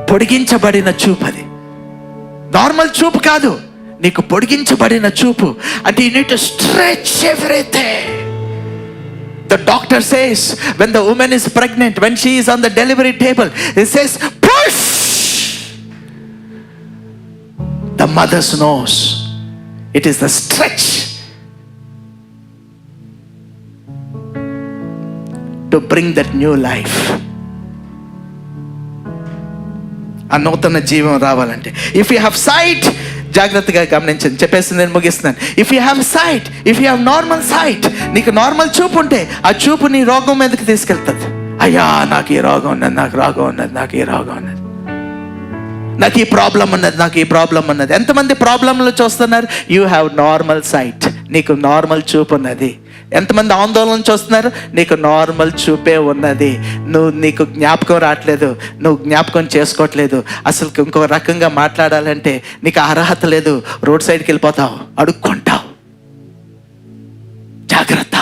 పొడిగించబడిన చూపు అది. Normal చూపు కాదు, నీకు పొడిగించబడిన చూపు. అంటే you need to stretch everything. The doctor says when the woman is pregnant, when she is on the delivery table, he says push. The mother knows it is the stretch to bring that new life. ఆ నూతన జీవం రావాలంటే if you have site, జాగ్రత్తగా గమనించండి, చెప్పేసి నేను ముగిస్తున్నాను. If you have sight, if you have normal sight, నీకు నార్మల్ చూపు ఉంటే ఆ చూపు నీ రోగం మీదకి తీసుకెళ్తుంది. అయ్యా నాకు ఈ రోగం ఉన్నది, నాకు రోగం ఉన్నది, నాకు ఈ రోగం ఉన్నది, నాకు ఈ ప్రాబ్లం ఉన్నది, నాకు ఈ ప్రాబ్లం ఉన్నది. ఎంతమంది ప్రాబ్లంలు చూస్తున్నారు? యూ హ్యావ్ నార్మల్ సైట్, నీకు నార్మల్ చూపు ఉన్నది. ఎంతమంది ఆందోళన చూస్తున్నారు? నీకు నార్మల్ చూపే ఉన్నది. నీకు జ్ఞాపకం రావట్లేదు, నువ్వు జ్ఞాపకం చేసుకోవట్లేదు, అసలు ఇంకో రకంగా మాట్లాడాలంటే నీకు అర్హత లేదు, రోడ్ సైడ్కి వెళ్ళిపోతావు, అడుక్కుంటావు. జాగ్రత్త,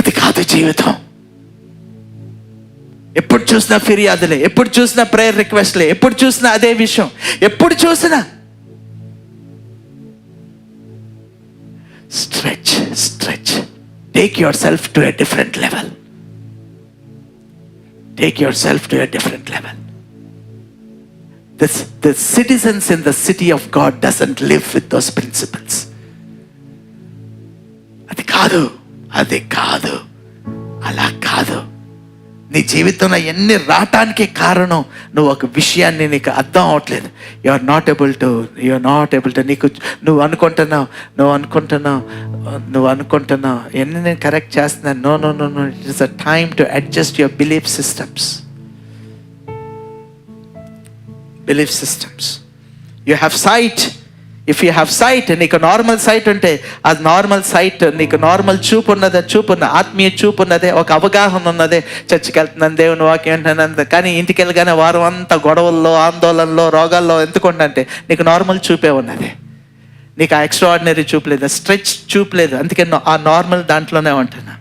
అది కాదు జీవితం. ఎప్పుడు చూసినా ఫిర్యాదులే, ఎప్పుడు చూసినా ప్రేయర్ రిక్వెస్ట్లే, ఎప్పుడు చూసినా అదే విషయం, ఎప్పుడు చూసినా. Stretch, stretch. Take yourself to a different level. Take yourself to a different level. The citizens in the city of God doesn't live with those principles. అది కాదు, అలా కాదు. నీ జీవితంలో ఎన్ని రావటానికి కారణం నువ్వు ఒక విషయాన్ని నీకు అర్థం అవట్లేదు. You are not able to నీకు నువ్వు అనుకుంటున్నావు ఎన్ని నేను కరెక్ట్ చేస్తున్నాను. No it is a time to adjust your belief systems. You have sight. If you have sight, నీకు నార్మల్ సైట్ ఉంటే ఆ నార్మల్ సైట్, నీకు నార్మల్ చూపు ఉన్నదే, ఆత్మీయ చూపు ఉన్నదే, ఒక అవగాహన ఉన్నదే. చర్చికి వెళ్తున్నాను, దేవుని వాక్యం వింటున్నాను, కానీ ఇంటికి వెళ్ళగానే వారం అంతా గొడవల్లో, ఆందోళనలో, రోగాల్లో ఎందుకుంటే నీకు నార్మల్ చూపే ఉన్నది. నీకు ఆ ఎక్స్ట్రాఆర్డినరీ చూపు లేదు, స్ట్రెచ్ చూపు లేదు. అందుకే ఆ నార్మల్ దాంట్లోనే ఉంటున్నా,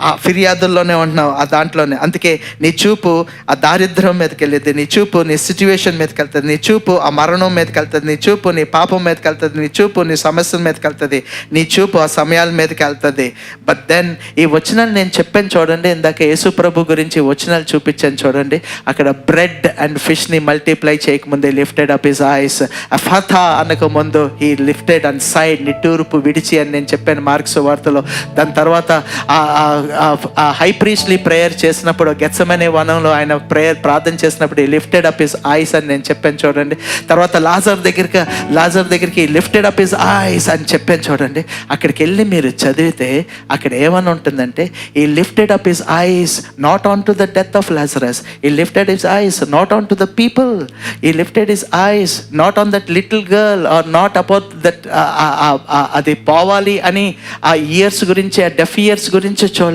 ఆ ఫిర్యాదుల్లోనే ఉంటున్నావు, ఆ దాంట్లోనే. అందుకే నీ చూపు ఆ దారిద్ర్యం మీదకి వెళ్ళేది, నీ చూపు నీ సిచ్యువేషన్ మీదకి వెళ్తుంది, నీ చూపు ఆ మరణం మీదకి వెళ్తుంది, నీ చూపు నీ పాపం మీదకి వెళ్తుంది, నీ చూపు నీ సమస్యల మీదకి వెళ్తుంది, నీ చూపు ఆ సమయాల మీదకి వెళ్తుంది. బట్ దెన్ ఈ వచనాలు నేను చెప్పాను చూడండి, ఇందాక యేసు ప్రభు గురించి వచనాలు చూపించాను చూడండి. అక్కడ బ్రెడ్ అండ్ ఫిష్ని మల్టిప్లై చేయకముందే లిఫ్టెడ్ అప్ హిస్ ఐస్. అఫథా అనక ముందు హీ లిఫ్టెడ్ అండ్ సైడ్, నిట్టూర్పు విడిచి అని నేను చెప్పాను మార్క్స్ వార్తలో. దాని తర్వాత ఆ హై ప్రీస్ట్లీ ప్రేయర్ చేసినప్పుడు గెత్సెమనే వనంలో ఆయన ప్రార్థన చేసినప్పుడు ఈ లిఫ్టెడ్ అప్ హిస్ ఐస్ అని నేను చెప్పాను చూడండి. తర్వాత లాజర్ దగ్గరికి లిఫ్టెడ్ అప్ హిస్ ఐస్ అని చెప్పాను చూడండి. అక్కడికి వెళ్ళి మీరు చదివితే అక్కడ ఏమని ఉంటుందంటే, ఈ lifted up his eyes not on to the death of Lazarus, ఈ lifted his eyes not on to the people, ఈ lifted his eyes not on that little girl or not about that, అది పోవాలి అని ఆ years గురించి, ఆ డెఫ్ years గురించి చూడలేదు.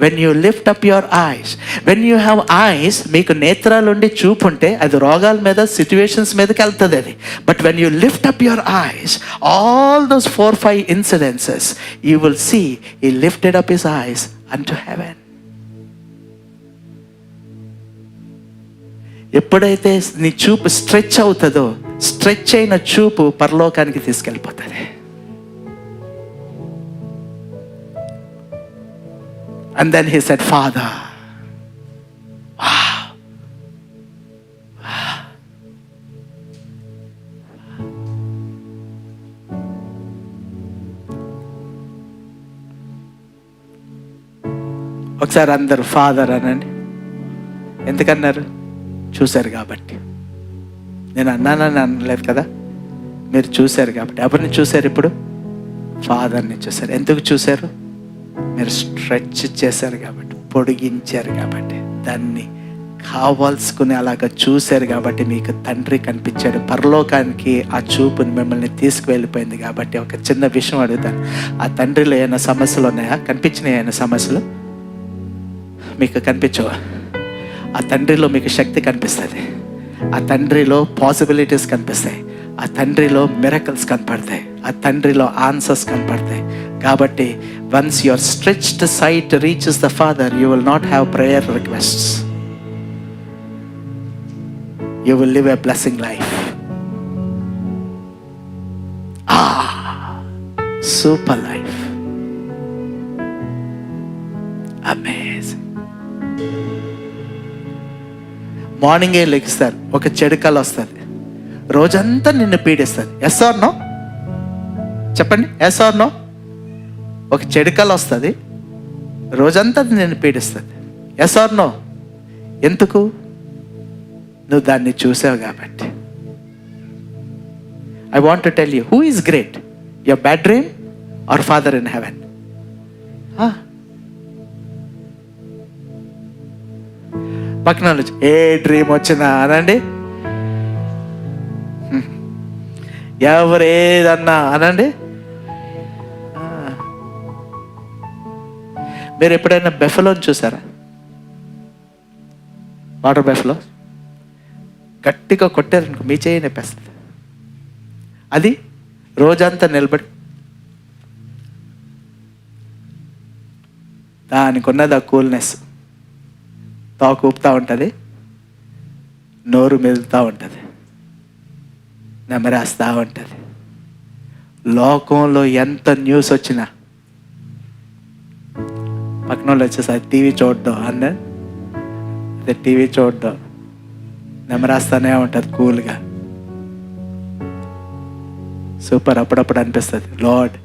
When you lift up your eyes, when you have eyes, మీకు నేత్రాలు ఉండి చూపు ఉంటే అది రోగాల మీద, సిచ్యువేషన్స్ మీదకి వెళ్తుంది అది. But when you lift up your eyes, all those 4-5 incidences, you will see he lifted up his eyes unto heaven. ఎప్పుడైతే నీ చూపు స్ట్రెచ్ అవుతుందో, స్ట్రెచ్ అయిన చూపు పరలోకానికి తీసుకెళ్ళిపోతుంది. And then he said, Father. Wow. ఒకసారి అందరు ఫాదర్ అనండి. ఎందుకన్నారు? చూశారు కాబట్టి. నేను అన్నానని అనలేదు కదా, మీరు చూశారు కాబట్టి. ఎవరిని చూశారు? ఇప్పుడు ఫాదర్ని చూశారు. ఎందుకు చూశారు? మీరు స్ట్రెచ్ చేశారు కాబట్టి, పొడిగించారు కాబట్టి, దాన్ని కావాల్సుకుని అలాగ చూశారు కాబట్టి మీకు తండ్రి కనిపించాడు. పరలోకానికి ఆ చూపుని మిమ్మల్ని తీసుకువెళ్ళిపోయింది. కాబట్టి ఒక చిన్న విషయం అడుగుతాను, ఆ తండ్రిలో ఏమైనా సమస్యలు ఉన్నాయా? కనిపించినాయి ఏమైనా సమస్యలు? మీకు కనిపించవా? ఆ తండ్రిలో మీకు శక్తి కనిపిస్తుంది, ఆ తండ్రిలో పాసిబిలిటీస్ కనిపిస్తాయి, ఆ తండ్రిలో మిరకల్స్ కనపడతాయి, ఆ తండ్రిలో ఆన్సర్స్ కనపడతాయి. కాబట్టి once your stretched sight reaches the father, you will not have prayer requests. You will live a blessing life. Super life. Amazing. మార్నింగే లెగిస్తారు, ఒక చెడుకల వస్తుంది, రోజంతా నిన్ను పీడిస్తుంది. Yes or no? చెప్పండి, ఎస్ ఆర్ నో? ఒక చెడుకల వస్తుంది, రోజంతా నిన్ను పీడిస్తుంది. Yes or no? ఎందుకు? నువ్వు దాన్ని చూసావు కాబట్టి. I want to tell you, who is great, your bad dream or father in heaven? పక్కన ఏ డ్రీమ్ వచ్చినా అనండి, ఎవరు ఏదన్నా అనండి. మీరు ఎప్పుడైనా బెఫలోని చూసారా? వాటర్ బెఫలో గట్టిగా కొట్టారనుకో మీ చేయి నొప్పేస్తుంది. అది రోజంతా నిలబడి దానికి ఉన్నది ఆ కూల్నెస్, తాకు ఊపుతూ ఉంటుంది, నోరు మెదులుతూ ఉంటుంది, నెమరేస్తూ ఉంటుంది. లోకంలో ఎంత న్యూస్ వచ్చినా పక్కన వాళ్ళు వచ్చేసరి టీవీ చూడడం అదే టీవీ చూడడం, నెమరేస్తానే ఉంటుంది కూల్గా. సూపర్. అప్పుడప్పుడు అనిపిస్తుంది, lord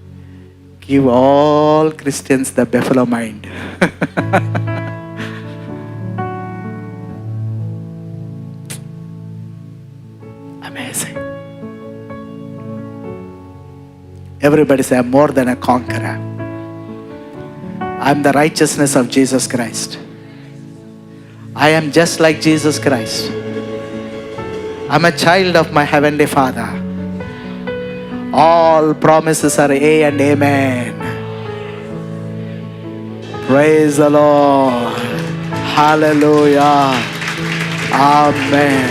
give all Christians the buffalo mind. Amazing. Everybody say, I'm more than a conqueror. I'm the righteousness of Jesus Christ. I am just like Jesus Christ. I'm a child of my heavenly Father. All promises are A and amen. Praise the Lord. Hallelujah. Amen.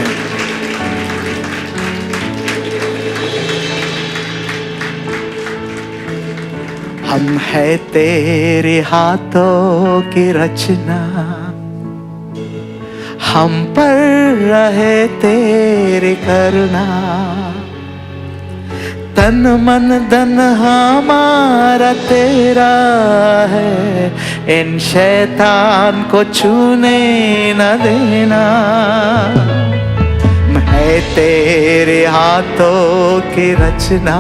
हम है तेरे हाथों की रचना, हम पर रहे तेरी करुणा, तन मन धन हमारा तेरा है, इन शैतान को छूने न देना। मैं तेरे हाथों की रचना,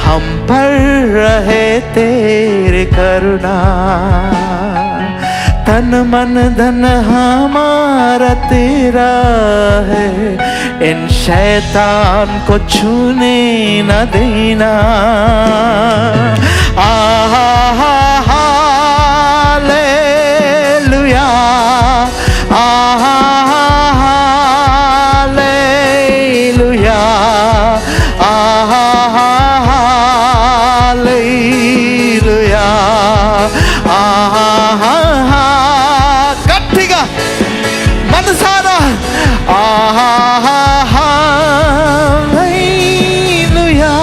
हम पर रहे तेरी करुणा, तन मन धन हमारा तेरा है, इन शैतान को छूने न देना। हालेलुया, हालेलुया, हालेलुया, గట్టిగా మనసారా హల్లెలూయా,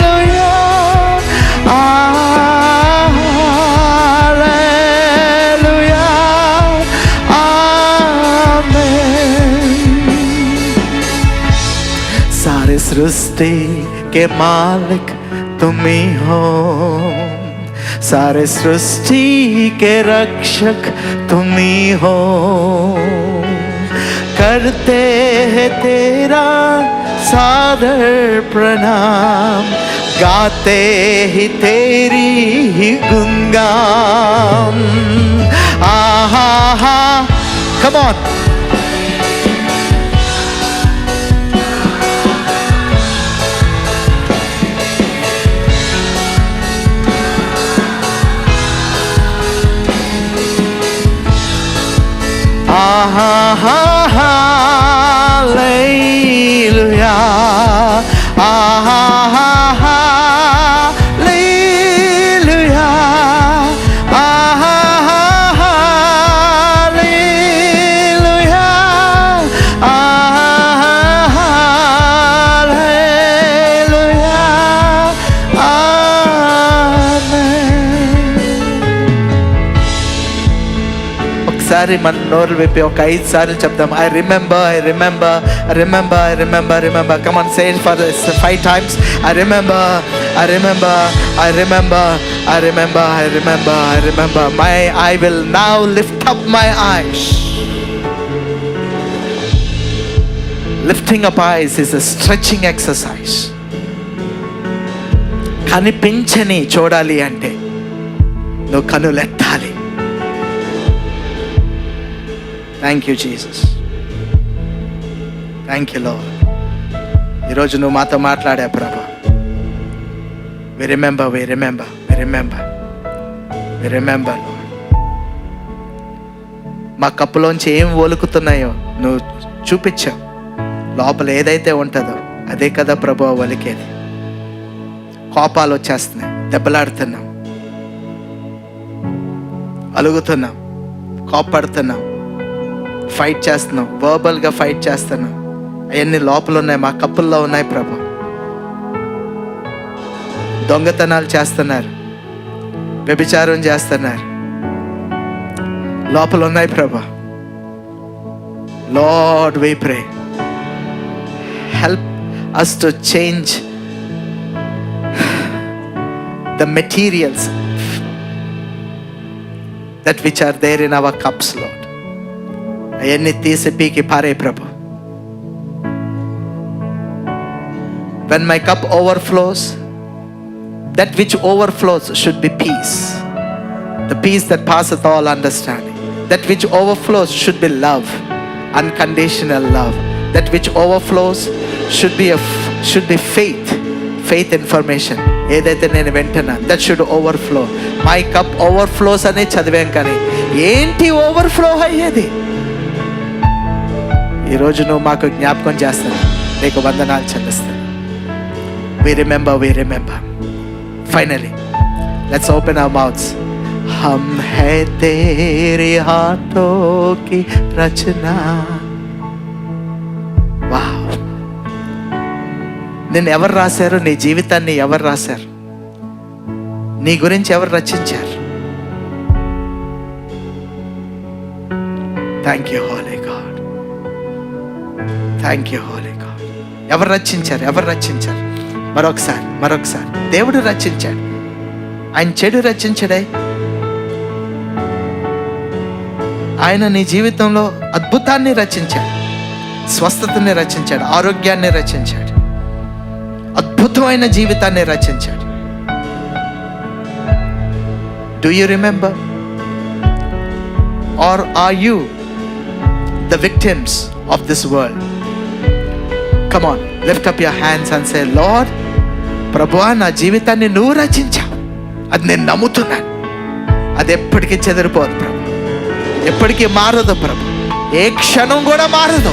హల్లెలూయా, హల్లెలూయా, ఆమేన్। सारे सृष्टि के मालिक तुम ही हो, सारे सृष्टि के रक्षक तुम ही हो, करते हैं तेरा सादर प्रणाम, गाते ही तेरी ही गुणगान। आहा हा, come on. హల్లెలూయా, హల్లెలూయా, హల్లెలూయా, హల్లెలూయా, ఆమేన్. ఒకసారి మన నోరు విప్పి ఒక 5 సార్లు చెప్దాం. I remember, I remember, I remember, I remember, remember. Come on, say it for 5 times. I remember, I remember, I remember, I remember, I remember, I remember. I will now lift up my eyes. Lifting up eyes is a stretching exercise. కనిపించని చూడాలి అంటే నువ్వు కనులెత్తాలి. Thank you Jesus, thank you lord. ఈరోజు నువ్వు మాతో మాట్లాడా ప్రభా. We remember, we remember, we remember, we remember lord. మా కప్పులోంచి ఏం ఒలుకుతున్నాయో నువ్వు చూపించావు. లోపల ఏదైతే ఉంటుందో అదే కదా ప్రభు ఒలికేది. కోపాలు వచ్చేస్తున్నాయి, దెబ్బలాడుతున్నాం, అలుగుతున్నాం, కోపడుతున్నాం, ఫైట్ చేస్తున్నాం, వర్బల్గా ఫైట్ చేస్తున్నాం. అవన్నీ లోపల ఉన్నాయి, మా కప్పుల్లో ఉన్నాయి ప్రభు. దొంగతనాలు చేస్తున్నారు, వ్యభిచారం చేస్తున్నారు, లోపల ఉన్నాయి ప్రభు. Lord we pray, help us to change the materials that which are there in our cups, Lord. అవన్నీ తీసి పీకి పారే ప్రభు. When my cup overflows, that which overflows should be peace, the peace that passeth all understanding. That which overflows should be love, unconditional love. That which overflows should be faith information. ఏదైతే నేను వింటున్నా, that should overflow. My cup overflows అని చదివాం, కానీ ఏంటి overflow అయ్యేది? ఈరోజు నువ్వు మాకు జ్ఞాపకం చేస్తాను, నీకు వందనాలు చెల్లిస్తాను. We remember, we remember. Finally, let's open our mouths. हम है तेरे हाथों की रचना. Wow. నిన్ను ఎవరు రాశారు? నీ జీవితాన్ని ఎవరు రాశారు? నీ గురించి ఎవరు రచించారు? Thank you Holi God, thank you Holi God. ఎవరు రచించారు? ఎవరు రచించారు? మరొకసారి దేవుడు రచించాడు. ఆయన చెడు రచించడే. ఆయన నీ జీవితంలో అద్భుతాన్ని రచించాడు, స్వస్థతని రచించాడు, ఆరోగ్యాన్ని రచించాడు, అద్భుతమైన జీవితాన్ని రచించాడు. Do you remember? Or are you the victims of this world? Come on, lift up your hands and say, Lord, ప్రభువా, నా జీవితాన్ని నువ్వు రచించావు. అది నేను నమ్ముతున్నాను. అది ఎప్పటికీ చెదిరిపోదు ప్రభు, ఎప్పటికీ మారదు ప్రభు, ఏ క్షణం కూడా మారదు.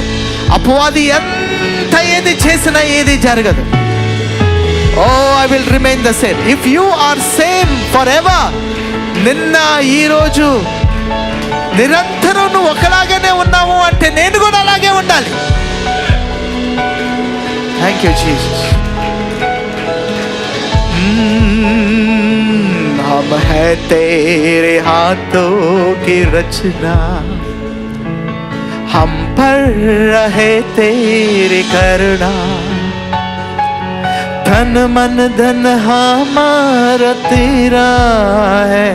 అపవాది ఎంత ఏది చేసినా ఏది జరగదు. Oh, I will remain the same. If you are same forever, నిన్న ఈరోజు నిరంతరం నువ్వు ఒకలాగానే ఉన్నావు అంటే నేను కూడా అలాగే ఉండాలి. Thank you Jesus. हम है तेरे हाथों की रचना, हम पर रहे तेरी करुणा. धन मन धन हमारा तेरा है,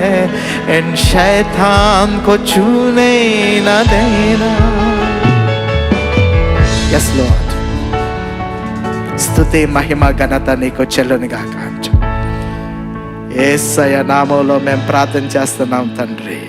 इन शैतान को छूने न देना. Yes Lord. స్తుతి మహిమ ఘనత నీకు చెల్లునిగా కాంచు. యేసయ్య నామములో మేము ప్రార్థన చేస్తున్నాం తండ్రి.